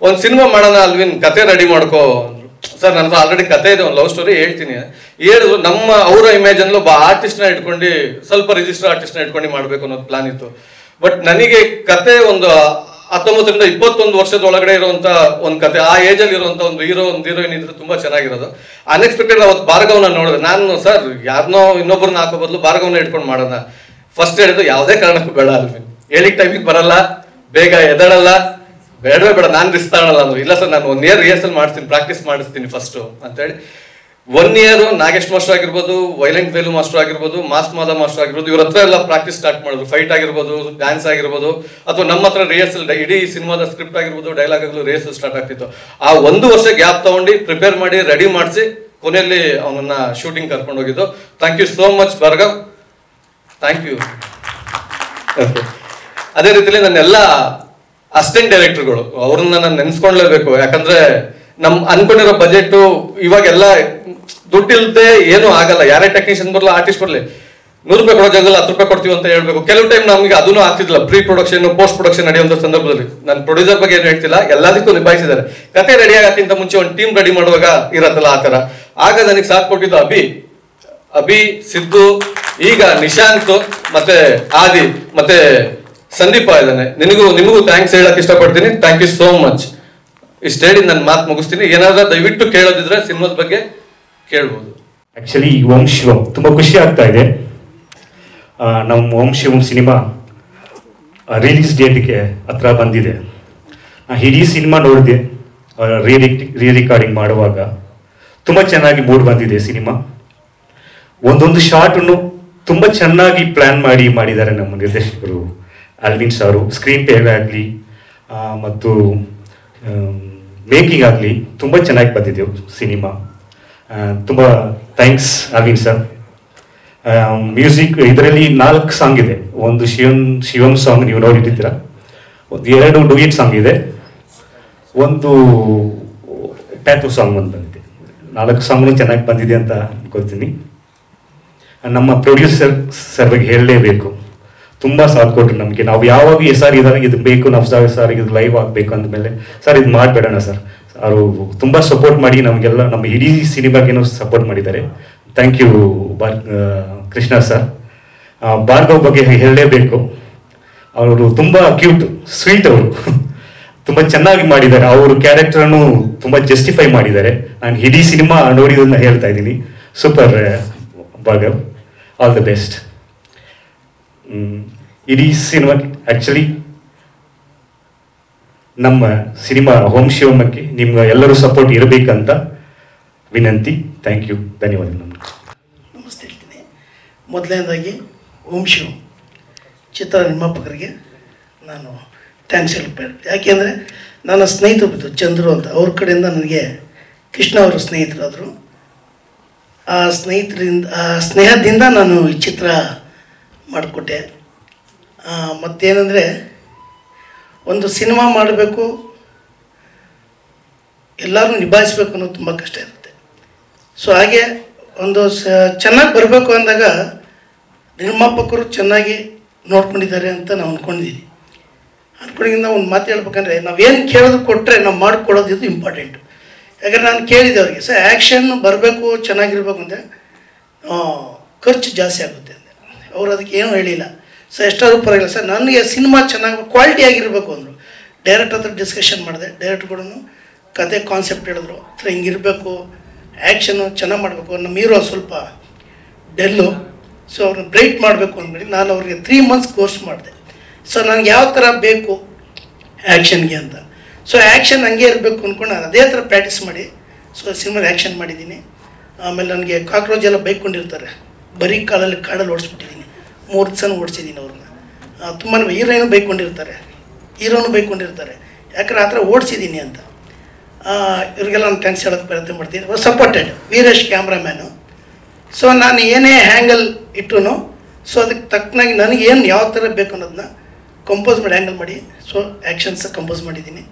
ಒಂದು ಸಿನಿಮಾ ಮಾಡೋಣ ಅಲ್ವಿನ್, ಕತೆ ರೆಡಿ ಮಾಡ್ಕೋ ಸರ್. ನನ್ನ ಆಲ್ರೆಡಿ ಕತೆ ಇದೆ, ಒಂದು ಲವ್ ಸ್ಟೋರಿ ಹೇಳ್ತೀನಿ ಹೇಳಿದ್ರು. ನಮ್ಮ ಅವರ ಇಮೇಜ್ ಅನ್ನು ಒಬ್ಬ ಆರ್ಟಿಸ್ಟ್ ನ ಇಟ್ಕೊಂಡು, ಸ್ವಲ್ಪ ರಿಜಿಸ್ಟರ್ ಆರ್ಟಿಸ್ಟ್ ನ ಇಟ್ಕೊಂಡು ಮಾಡ್ಬೇಕು ಅನ್ನೋದು ಪ್ಲಾನ್ ಇತ್ತು. ಬಟ್ ನನಗೆ ಕತೆ ಒಂದು 19ರಿಂದ 21 ವರ್ಷದ ಒಳಗಡೆ ಇರುವಂತ ಒಂದು ಕತೆ, ಆ ಏಜ್ ಅಲ್ಲಿ ಇರುವಂತ ಒಂದು ಹೀರೋಯಿನ್ ಇದ್ರೆ ತುಂಬಾ ಚೆನ್ನಾಗಿರೋದು. ಅನ್ಎಕ್ಸ್ಪೆಕ್ಟೆಡ್ ಅವತ್ತು ಭಾರ್ಗವ್ನ ನೋಡಿದೆ ನಾನು. ಸರ್ ಯಾರನ್ನೋ ಇನ್ನೊಬ್ಬರನ್ನ ಹಾಕೋ ಬದಲು ಭಾರ್ಗವ್ನ ಇಟ್ಕೊಂಡು ಮಾಡೋಣ. ಫಸ್ಟ್ ಹೇಳಿದ್ದು ಯಾವುದೇ ಕಾರಣಕ್ಕೂ ಬೇಡ ಅಲ್ವಿನ್, ಹೇಳಿಕ್ ಟೈಮಿಗೆ ಬರಲ್ಲ, ಬೇಗ ಎದಳಲ್ಲ, ಬೇಡವೇ ಬೇಡ, ನಾನು ರಿಸ್ಕ್ ತಗೊಳಲ್ಲ ಅಂದ್ರು. ಇಲ್ಲ ಸರ್ ನಾನು 1 ಇಯರ್ ರಿಹರ್ಸಲ್ ಮಾಡ್ತೀನಿ, ಪ್ರಾಕ್ಟೀಸ್ ಮಾಡಿಸ್ತೀನಿ ಫಸ್ಟ್ ಅಂತ ಹೇಳಿ 1 ಇಯರ್ ನಾಗೇಶ್ ಮಾಸ್ಟರ್ ಆಗಿರ್ಬೋದು, ವೈಲೆಂಟ್ ವೇಲು ಮಾಸ್ಟರ್ ಆಗಿರ್ಬೋದು, ಮಾಸ್ಕ್ ಮಾದ ಮಾಸ್ಟರ್ ಆಗಿರ್ಬೋದು, ಇವ್ರ ಹತ್ರ ಎಲ್ಲ ಪ್ರಾಕ್ಟೀಸ್ ಸ್ಟಾರ್ಟ್ ಮಾಡಿದ್ರು. ಫೈಟ್ ಆಗಿರ್ಬೋದು, ಡ್ಯಾನ್ಸ್ ಆಗಿರ್ಬೋದು, ಅಥವಾ ನಮ್ಮ ಹತ್ರ ರಿಹರ್ಸಲ್ ಇಡೀ ಸಿನಿಮಾದ ಸ್ಕ್ರಿಪ್ಟ್ ಆಗಿರ್ಬೋದು, ಡೈಲಾಗ್ ಆಗಲು ರಿಹರ್ಸಲ್ ಸ್ಟಾರ್ಟ್ ಆಗ್ತಿತ್ತು. ಆ 1 ವರ್ಷ ಗ್ಯಾಪ್ ತಗೊಂಡು ಪ್ರಿಪೇರ್ ಮಾಡಿ ರೆಡಿ ಮಾಡಿಸಿ ಕೊನೆಯಲ್ಲಿ ಅವನನ್ನ ಶೂಟಿಂಗ್ ಕರ್ಕೊಂಡು ಹೋಗಿದ್ದು. Thank you so much Bhargav, thank you. ಅದೇ ರೀತಿಯಲ್ಲಿ ನನ್ನೆಲ್ಲ ಅಸಿಸ್ಟೆಂಟ್ ಡೈರೆಕ್ಟರ್ಗಳು, ಅವ್ರನ್ನ ನಾನು ನೆನ್ಸ್ಕೊಂಡ್ಲೇಬೇಕು. ಯಾಕಂದ್ರೆ ನಮ್ ಅನ್ಕೊಂಡಿರೋ ಬಜೆಟ್ ಇವಾಗೆಲ್ಲ ದುಡ್ಡಿಲ್ದೆ ಏನೂ ಆಗಲ್ಲ. ಯಾರೇ ಟೆಕ್ನಿಷಿಯನ್ ಬರಲ್ಲ, ಆರ್ಟಿಸ್ಟ್ ಬರಲಿ, 100 ರೂಪಾಯಿ ಕೊಡೋ ಜಾಗದಲ್ಲಿ 10 ರೂಪಾಯಿ ಕೊಡ್ತೀವಿ ಅಂತ ಹೇಳ್ಬೇಕು. ಕೆಲವು ಟೈಮ್ ನಮ್ಗೆ ಅದನ್ನು ಆಗ್ತಿದ್ದಿಲ್ಲ. ಪ್ರೀ ಪ್ರೊಡಕ್ಷನ್, ಪೋಸ್ಟ್ ಪ್ರೊಡಕ್ಷನ್ ನಡೆಯುವಂತ ಸಂದರ್ಭದಲ್ಲಿ ನಾನು ಪ್ರೊಡ್ಯೂಸರ್ ಬಗ್ಗೆ ಏನು ಹೇಳ್ತಿಲ್ಲ, ಎಲ್ಲದಕ್ಕೂ ನಿಭಾಯಿಸಿದ್ದಾರೆ. ಕತೆ ರೆಡಿ ಆಗಕ್ಕಿಂತ ಮುಂಚೆ ಒಂದು ಟೀಮ್ ರೆಡಿ ಮಾಡುವಾಗ ಇರತ್ತಲ್ಲ ಆ ತರ. ಆಗ ನನಗೆ ಸಾಥ್ ಕೊಟ್ಟಿದ್ದು ಅಭಿ, ಸಿದ್ದು, ಈಗ ನಿಶಾಂತ್, ಮತ್ತೆ ಆದಿ, ಮತ್ತೆ ಸಂದೀಪ ಇದ್ದಾನೆ. ನಿಮಗೂ ಥ್ಯಾಂಕ್ಸ್ ಹೇಳಕ್ ಇಷ್ಟಪಡ್ತೀನಿ. Thank you so much. ಇಷ್ಟು ಹೇಳಿ ನನ್ನ ಮಾತು ಮುಗಿಸ್ತೀನಿ. ಏನಾದ್ರೂ ದಯವಿಟ್ಟು ಕೇಳೋದಿದ್ರೆ ಸಿನಿಮಾದ ಬಗ್ಗೆ ಕೇಳ್ಬೋದು. ಆಕ್ಚುಲಿ ಓಂ ಶಿವಂ ತುಂಬಾ ಖುಷಿ ಆಗ್ತಾ ಇದೆ. ನಮ್ಮ ಓಂ ಶಿವಂ ಸಿನಿಮಾ ರಿಲೀಸ್ ಡೇಟ್ಗೆ ಹತ್ರ ಬಂದಿದೆ. ಇಡೀ ಸಿನಿಮಾ ನೋಡಿದೆ, ರೀ ರೆಕಾರ್ಡಿಂಗ್ ಮಾಡುವಾಗ ತುಂಬ ಚೆನ್ನಾಗಿ ಮೂಡ್ ಬಂದಿದೆ ಸಿನಿಮಾ. ಒಂದೊಂದು ಶಾರ್ಟನ್ನು ತುಂಬ ಚೆನ್ನಾಗಿ ಪ್ಲ್ಯಾನ್ ಮಾಡಿದ್ದಾರೆ ನಮ್ಮ ನಿರ್ದೇಶಕರು ಆಲ್ವಿನ್ ಸಾರು. ಸ್ಕ್ರೀನ್ ಪ್ಲೇ ಆಗಲಿ ಮತ್ತು ಮೇಕಿಂಗ್ ಆಗಲಿ ತುಂಬ ಚೆನ್ನಾಗಿ ಬಂದಿದೆ ಸಿನಿಮಾ. ತುಂಬ ಥ್ಯಾಂಕ್ಸ್ ಆಲ್ವಿನ್ ಸರ್. ಮ್ಯೂಸಿಕ್ ಇದರಲ್ಲಿ 4 ಸಾಂಗ್ ಇದೆ. ಒಂದು ಶಿವಮ್ ಸಾಂಗ್ ನೀವು ನೋಡಿದ್ದೀರ, ಒಂದು 2 ಡೂಯಿಟ್ ಸಾಂಗ್ ಇದೆ, ಒಂದು ಪ್ಯಾಥೋ ಸಾಂಗ್ ಒಂದು ಬಂದಿದೆ. 4 ಸಾಂಗ್ನು ಚೆನ್ನಾಗಿ ಬಂದಿದೆ ಅಂತ ಅನ್ಕೊಳ್ತೀನಿ. ನಮ್ಮ ಪ್ರೊಡ್ಯೂಸರ್ ಸರ್ ಬಗ್ಗೆ ಹೇಳಲೇಬೇಕು, ತುಂಬ ಸಾಥ್ ಕೊಟ್ಟರು ನಮಗೆ. ನಾವು ಯಾವಾಗ ಸರ್ ಇದಾಗ ಇದು ಬೇಕು, ನಾವು ಸರ್ ಇದು ಲೈವ್ ಆಗಬೇಕು ಅಂದಮೇಲೆ ಸರ್ ಇದು ಮಾಡಬೇಡೋಣ ಸರ್, ಅವರು ತುಂಬ ಸಪೋರ್ಟ್ ಮಾಡಿ ನಮಗೆಲ್ಲ ನಮ್ಮ ಇಡೀ ಸಿನಿಮಾಗೇನೋ ಸಪೋರ್ಟ್ ಮಾಡಿದ್ದಾರೆ. Thank you Krishna sir. Bhargav ಬಗ್ಗೆ ಹೇಳಲೇಬೇಕು, ಅವರು ತುಂಬ ಕ್ಯೂಟ್ ಸ್ವೀಟ್, ಅವರು ತುಂಬ ಚೆನ್ನಾಗಿ ಮಾಡಿದ್ದಾರೆ. ಅವರು ಕ್ಯಾರೆಕ್ಟರನ್ನು ತುಂಬ ಜಸ್ಟಿಫೈ ಮಾಡಿದ್ದಾರೆ. ನಾನು ಇಡೀ ಸಿನಿಮಾ ನೋಡಿದ್ದನ್ನು ಹೇಳ್ತಾ ಇದ್ದೀನಿ. Super Bhargav, all the best. ಇಡೀ ಸಿನಿಮಾ ಆ್ಯಕ್ಚುಲಿ ನಮ್ಮ ಸಿನಿಮಾ ಓಂ ಶಿವಮಕ್ಕೆ ನಿಮ್ಗೆ ಎಲ್ಲರೂ ಸಪೋರ್ಟ್ ಇರಬೇಕಂತ ವಿನಂತಿ. ಥ್ಯಾಂಕ್ ಯು, ಧನ್ಯವಾದಗಳು. ನಮಸ್ತೆ ಹೇಳ್ತೀನಿ. ಮೊದಲನೇದಾಗಿ ಓಂ ಶಿವ ಚಿತ್ರ ನಿರ್ಮಾಪಕರಿಗೆ ನಾನು ಥ್ಯಾಂಕ್ಸ್ ಹೇಳ್ಬೇಕು. ಯಾಕೆಂದರೆ ನನ್ನ ಸ್ನೇಹಿತರು ಚಂದ್ರು ಅಂತ, ಅವ್ರ ಕಡೆಯಿಂದ ನನಗೆ ಕೃಷ್ಣ ಅವರು ಸ್ನೇಹಿತರಾದರು. ಆ ಸ್ನೇಹದಿಂದ ನಾನು ಈ ಚಿತ್ರ ಮಾಡಿಕೊಟ್ಟೆ. ಮತ್ತೇನೆಂದರೆ, ಒಂದು ಸಿನಿಮಾ ಮಾಡಬೇಕು, ಎಲ್ಲರೂ ನಿಭಾಯಿಸ್ಬೇಕು ಅನ್ನೋದು ತುಂಬ ಕಷ್ಟ ಇರುತ್ತೆ. ಸೊ ಹಾಗೆ ಒಂದು ಚೆನ್ನಾಗಿ ಬರಬೇಕು ಅಂದಾಗ ನಿರ್ಮಾಪಕರು ಚೆನ್ನಾಗಿ ನೋಡ್ಕೊಂಡಿದ್ದಾರೆ ಅಂತ ನಾವು ಅಂದ್ಕೊಂಡಿದ್ದೀನಿ. ಅಂದ್ಕೊಂಡಿದ್ದ ಒಂದು ಮಾತು ಹೇಳ್ಬೇಕಂದ್ರೆ, ನಾವೇನು ಕೇಳೋದು ಕೊಟ್ಟರೆ ನಾವು ಮಾಡಿಕೊಡೋದು ಇದು ಇಂಪಾರ್ಟೆಂಟು. ಯಾಕಂದರೆ ನಾನು ಕೇಳಿದೆ ಅವ್ರಿಗೆ, ಸರ್ ಆ್ಯಕ್ಷನ್ ಬರಬೇಕು, ಚೆನ್ನಾಗಿರ್ಬೇಕು ಅಂದರೆ ಖರ್ಚು ಜಾಸ್ತಿ ಆಗುತ್ತೆ ಅಂದೆ. ಅವರು ಅದಕ್ಕೆ ಏನೂ ಹೇಳಿಲ್ಲ. ಸರ್ ಎಷ್ಟಾದರೂ ಪರವಾಗಿಲ್ಲ ಸರ್, ನನಗೆ ಸಿನಿಮಾ ಚೆನ್ನಾಗಿ ಕ್ವಾಲಿಟಿ ಆಗಿರಬೇಕು ಅಂದರು. ಡೈರೆಕ್ಟ್ ಹತ್ರ ಡಿಸ್ಕಷನ್ ಮಾಡಿದೆ. ಡೈರೆಕ್ಟ್ ಕೂಡ ಕತೆ ಕಾನ್ಸೆಪ್ಟ್ ಹೇಳಿದ್ರು, ಹತ್ರ ಹಿಂಗಿರಬೇಕು, ಆ್ಯಕ್ಷನು ಚೆನ್ನಾಗಿ ಮಾಡಬೇಕು, ನಮ್ಮ ಹೀರೋ ಸ್ವಲ್ಪ ಡೆಲ್ಲು, ಸೊ ಅವ್ರನ್ನ ಬ್ರೈಟ್ ಮಾಡಬೇಕು ಅಂದ್ಬಿಟ್ಟು ನಾನು ಅವ್ರಿಗೆ 3 months ಕೋರ್ಸ್ ಮಾಡಿದೆ. ಸೊ ನನಗೆ ಯಾವ ಥರ ಬೇಕು ಆ್ಯಕ್ಷನ್ಗೆ ಅಂತ. ಸೊ ಆ್ಯಕ್ಷನ್ ಹಂಗೆ ಇರಬೇಕು ಅಂದ್ಕೊಂಡು ನಾನು ಅದೇ ಥರ ಪ್ರಾಕ್ಟೀಸ್ ಮಾಡಿ ಸೊ ಸಿನಿಮಾಗೆ ಆ್ಯಕ್ಷನ್ ಮಾಡಿದ್ದೀನಿ. ಆಮೇಲೆ ನನಗೆ ಕಾಕ್ರೋಚ್ ಎಲ್ಲ ಬೈಕೊಂಡಿರ್ತಾರೆ, ಬರೀ ಕಾಡಲ್ಲಿ ಓಡಿಸ್ಬಿಟ್ಟಿದ್ದೀನಿ. 3 ದಿವಸ ಓಡಿಸಿದ್ದೀನಿ ಅವ್ರನ್ನ. ತುಂಬ ಹೀರೋಯಿನು ಬೈಕೊಂಡಿರ್ತಾರೆ, ಹೀರೋನು ಬೈಕೊಂಡಿರ್ತಾರೆ, ಯಾಕಂದ್ರೆ ಆ ಥರ ಓಡಿಸಿದ್ದೀನಿ ಅಂತ. ಇವ್ರಿಗೆಲ್ಲ ನಾನು ಥ್ಯಾಂಕ್ಸ್ ಹೇಳೋಕ್ಕೆ ಪ್ರಯತ್ನ ಮಾಡ್ತೀನಿ. Supported Veeresh cameraman. ಸೊ ನಾನು ಏನೇ ಹ್ಯಾಂಗಲ್ ಇಟ್ಟರು ಸೊ ಅದಕ್ಕೆ ತಕ್ಕನಾಗಿ ನನಗೇನು ಯಾವ ಥರ ಬೇಕು ಅನ್ನೋದನ್ನ ಕಂಪೋಸ್ ಮಾಡಿ ಹ್ಯಾಂಗಲ್ ಮಾಡಿ ಸೊ ಆ್ಯಕ್ಷನ್ಸ್ ಕಂಪೋಸ್ ಮಾಡಿದ್ದೀನಿ.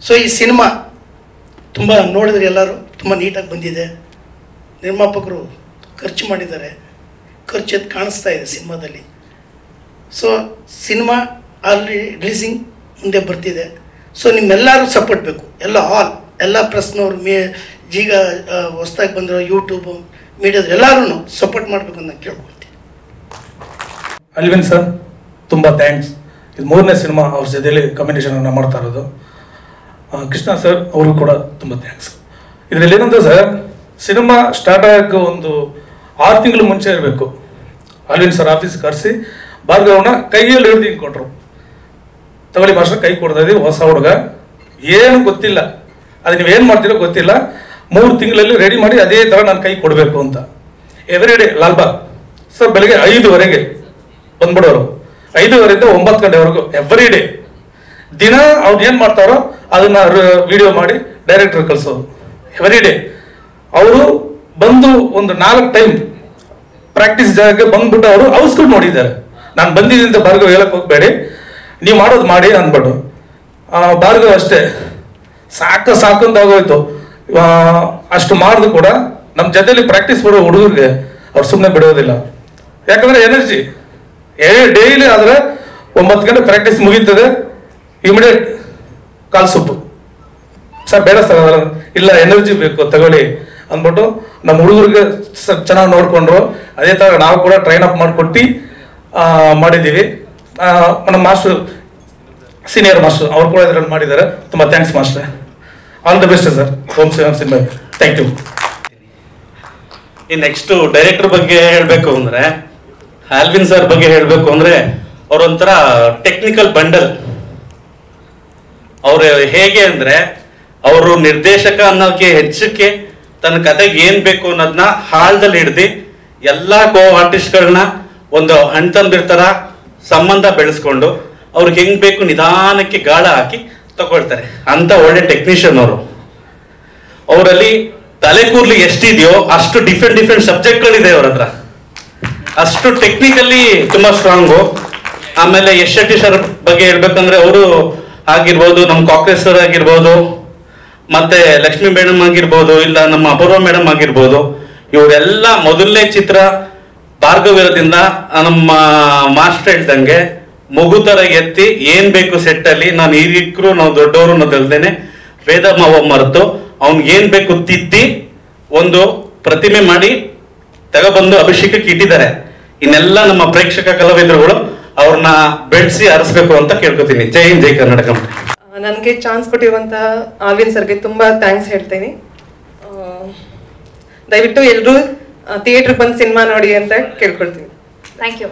ಸೊ ಈ ಸಿನಿಮಾ ತುಂಬ ನೋಡಿದ್ರೆ ಎಲ್ಲರೂ ತುಂಬ ನೀಟಾಗಿ ಬಂದಿದೆ. ನಿರ್ಮಾಪಕರು ಖರ್ಚು ಮಾಡಿದ್ದಾರೆ, ಖರ್ಚು ಎದ್ದು ಕಾಣಿಸ್ತಾ ಇದೆ ಸಿನಿಮಾದಲ್ಲಿ. ಸೊ ಸಿನಿಮಾ ಆಲ್ರೆಡಿ ರಿಲೀಸಿಂಗ್ ಮುಂದೆ ಬರ್ತಿದೆ. ಸೊ ನಿಮ್ಮೆಲ್ಲರೂ ಸಪೋರ್ಟ್ ಬೇಕು, ಎಲ್ಲ ಪ್ರೆಸ್ನವ್ರು ಈಗ ಹೊಸ್ದಾಗಿ ಬಂದಿರೋ ಯೂಟ್ಯೂಬು ಮೀಡಿಯಾದ ಎಲ್ಲರೂ ಸಪೋರ್ಟ್ ಮಾಡಬೇಕು ಅಂತ ಕೇಳ್ಕೊಳ್ತೀನಿ. ಅಲ್ವಿನ್ ಸರ್ ತುಂಬ ಥ್ಯಾಂಕ್ಸ್. ಇದು 3ನೇ ಸಿನಿಮಾ ಅವ್ರ ಜೊತೆಯಲ್ಲಿ ಕಾಂಬಿನೇಷನ್ ಮಾಡ್ತಾ ಇರೋದು. ಕೃಷ್ಣ ಸರ್ ಅವ್ರಿಗೂ ಕೂಡ ತುಂಬ ಥ್ಯಾಂಕ್ಸ್. ಇದರಲ್ಲಿ ಏನಂದ್ರೆ ಸರ್, ಸಿನಿಮಾ ಸ್ಟಾರ್ಟ್ ಆಗೋಕ್ಕೆ ಒಂದು 6 ತಿಂಗಳು ಮುಂಚೆ ಇರಬೇಕು. ಅಲ್ವಿನ್ ಸರ್ ಆಫೀಸ್ಗೆ ಕರೆಸಿ ಭಾರ್ಗವನ ಕೈಯಲ್ಲಿ ಹಿಡಿದು ಹಿಂಗೆ ಕೊಟ್ಟರು. ತಗೊಳ್ಳಿ ಮಾಸ್ಟರ್, ಕೈ ಕೊಡ್ತಾ ಇದ್ದೀವಿ, ಹೊಸ ಹುಡುಗ, ಏನು ಗೊತ್ತಿಲ್ಲ, ಅದು ನೀವೇನು ಮಾಡ್ತೀರೋ ಗೊತ್ತಿಲ್ಲ, 3 ತಿಂಗಳಲ್ಲಿ ರೆಡಿ ಮಾಡಿ ಅದೇ ಥರ ನಾನು ಕೈ ಕೊಡಬೇಕು ಅಂತ. ಎವ್ರಿ ಡೇ ಲಾಲ್ಬಾಗ್ ಸರ್ ಬೆಳಗ್ಗೆ 5ವರೆಗೆ ಬಂದ್ಬಿಡೋರು, 5ವರೆಯಿಂದ 9 ಗಂಟೆವರೆಗೂ ಎವ್ರಿ ಡೇ ದಿನ ಅವ್ರು ಏನು ಮಾಡ್ತಾರೋ ಅದನ್ನ ವಿಡಿಯೋ ಮಾಡಿ ಡೈರೆಕ್ಟರ್ ಕಳಿಸೋದು ಎವ್ರಿ ಡೇ. ಅವರು ಬಂದು ಒಂದು 4 ಟೈಮ್ ಪ್ರಾಕ್ಟೀಸ್ ಜಾಗಕ್ಕೆ ಬಂದ್ಬಿಟ್ಟು ಅವರು ಔಸ್ಕೊಂಡು ನೋಡಿದ್ದಾರೆ. ನಾನು ಬಂದಿದ್ದೀನಿ ಅಂತ ಭಾರ್ಗವ್ ಹೇಳಕ್ ಹೋಗ್ಬೇಡಿ, ನೀವು ಮಾಡೋದು ಮಾಡಿ ಅಂದ್ಬಿಟ್ಟು. ಭಾರ್ಗವ್ ಅಷ್ಟೇ ಸಾಕು ಅಂತ ಆಗೋಯ್ತು. ಅಷ್ಟು ಮಾಡಿದ್ರು ಕೂಡ ನಮ್ಮ ಜೊತೆಲಿ ಪ್ರಾಕ್ಟೀಸ್ ಮಾಡೋ ಹುಡುಗರಿಗೆ ಅವ್ರು ಸುಮ್ಮನೆ ಬಿಡೋದಿಲ್ಲ. ಯಾಕಂದ್ರೆ ಎನರ್ಜಿ ಡೈಲಿ ಆದರೆ 9 ಗಂಟೆ ಪ್ರಾಕ್ಟೀಸ್ ಮುಗೀತದೆ, ಇಮಿಡಿಯೇಟ್ ಕಾಲ್ ಸೊಪ್ಪು ಸರ್ ಬೇಡ ಸರ್, ಇಲ್ಲ ಎನರ್ಜಿ ಬೇಕು ತಗೊಳ್ಳಿ ಅಂದ್ಬಿಟ್ಟು ನಮ್ಮ ಹುಡುಗರಿಗೆ ಚೆನ್ನಾಗಿ ನೋಡಿಕೊಂಡ್ರು. ಅದೇ ಥರ ನಾವು ಕೂಡ ಟ್ರೈನ್ ಅಪ್ ಮಾಡಿಕೊಟ್ಟು ಮಾಡಿದ್ದೀವಿ. ನಮ್ಮ ಮಾಸ್ಟರ್ ಸೀನಿಯರ್ ಮಾಸ್ಟರ್ ಅವ್ರು ಕೂಡ ಇದರಲ್ಲಿ ಮಾಡಿದ್ದಾರೆ. ತುಂಬ thanks master, all the best sir. Om cinema thank you. ಈ ನೆಕ್ಸ್ಟು ಡೈರೆಕ್ಟರ್ ಬಗ್ಗೆ ಹೇಳಬೇಕು ಅಂದರೆ, ಆಲ್ವಿನ್ ಸರ್ ಬಗ್ಗೆ ಹೇಳಬೇಕು ಅಂದರೆ ಅವರೊಂಥರ ಟೆಕ್ನಿಕಲ್ ಬಂಡಲ್. ಅವ್ರು ಹೇಗೆ ಅಂದ್ರೆ ಅವರು ನಿರ್ದೇಶಕ ಅನ್ನೋಕ್ಕೆ ಹೆಚ್ಚಕ್ಕೆ ತನ್ನ ಕತೆಗೆ ಏನ್ ಬೇಕು ಅನ್ನೋದನ್ನ ಹಾಳ್ದಲ್ಲಿ ಹಿಡ್ದು ಎಲ್ಲಾ ಕೋ ಆರ್ಟಿಸ್ಟ್ಗಳನ್ನ ಒಂದು ಅಣ್ತಂದಿರ್ತರ ಸಂಬಂಧ ಬೆಳೆಸ್ಕೊಂಡು ಅವ್ರಿಗೆ ಹೆಂಗ್ ಬೇಕು ನಿಧಾನಕ್ಕೆ ಗಾಳ ಹಾಕಿ ತಗೊಳ್ತಾರೆ ಅಂತ ಒಳ್ಳೆ ಟೆಕ್ನಿಷಿಯನ್ ಅವರು. ಅವರಲ್ಲಿ ತಲೆ ಕೂರ್ಲಿ ಎಷ್ಟಿದೆಯೋ ಅಷ್ಟು ಡಿಫ್ರೆಂಟ್ ಸಬ್ಜೆಕ್ಟ್ಗಳಿದೆ ಅವ್ರ ಹತ್ರ, ಅಷ್ಟು ಟೆಕ್ನಿಕಲಿ ತುಂಬಾ ಸ್ಟ್ರಾಂಗು. ಆಮೇಲೆ ಯಶ್ ಶೆಟ್ಟಿ ಸರ್ ಬಗ್ಗೆ ಹೇಳ್ಬೇಕಂದ್ರೆ ಅವರು ಆಗಿರ್ಬೋದು, ನಮ್ಮ ಕಾಕ್ರೇಜ್ ಸರ್ ಆಗಿರ್ಬೋದು, ಮತ್ತೆ ಲಕ್ಷ್ಮೀ ಮೇಡಮ್ ಆಗಿರ್ಬೋದು, ಇಲ್ಲ ನಮ್ಮ ಅಪೂರ್ವ ಮೇಡಮ್ ಆಗಿರ್ಬೋದು, ಇವರೆಲ್ಲ ಮೊದಲನೇ ಚಿತ್ರ ಭಾರ್ಗವೀರದಿಂದ ನಮ್ಮ ಮಾಸ್ಟರ್ ಹೇಳ್ದಂಗೆ ಮಗು ತರ ಎತ್ತಿ ಏನ್ ಬೇಕು ಸೆಟ್ ಅಲ್ಲಿ ನಾನು ಹಿರಿಯರು ನಾವು ದೊಡ್ಡವರು ಅನ್ನೋದಲ್ದೇನೆ ವೇದ ಮಾವ ಮರೆತು ಅವ್ನಿಗೆ ಏನ್ ಬೇಕು ತಿದ್ದಿ ಒಂದು ಪ್ರತಿಮೆ ಮಾಡಿ ತಗೊಬಂದು ಅಭಿಷೇಕಕ್ಕೆ ಇಟ್ಟಿದ್ದಾರೆ. ಇನ್ನೆಲ್ಲ ನಮ್ಮ ಪ್ರೇಕ್ಷಕ ಕಲಾವಿದರುಗಳು ಅವ್ರನ್ನ ಬೆಳೆಸಿ ಹರಿಸ್ಬೇಕು ಅಂತ ಕೇಳ್ಕೊತೀನಿ. ಜೈ ಹಿಂದ್, ಜೈ ಕರ್ನಾಟಕ. ನನಗೆ ಚಾನ್ಸ್ ಕೊಟ್ಟಿರುವಂತಹ ಆಲ್ವಿನ್ ಸರ್ಗೆ ತುಂಬಾ ಥ್ಯಾಂಕ್ಸ್ ಹೇಳ್ತೀನಿ. ದಯವಿಟ್ಟು ಎಲ್ಲರೂ ಥಿಯೇಟ್ರಿಗೆ ಬಂದು ಸಿನಿಮಾ ನೋಡಿ ಅಂತ ಕೇಳ್ಕೊಳ್ತೀನಿ. Thank you.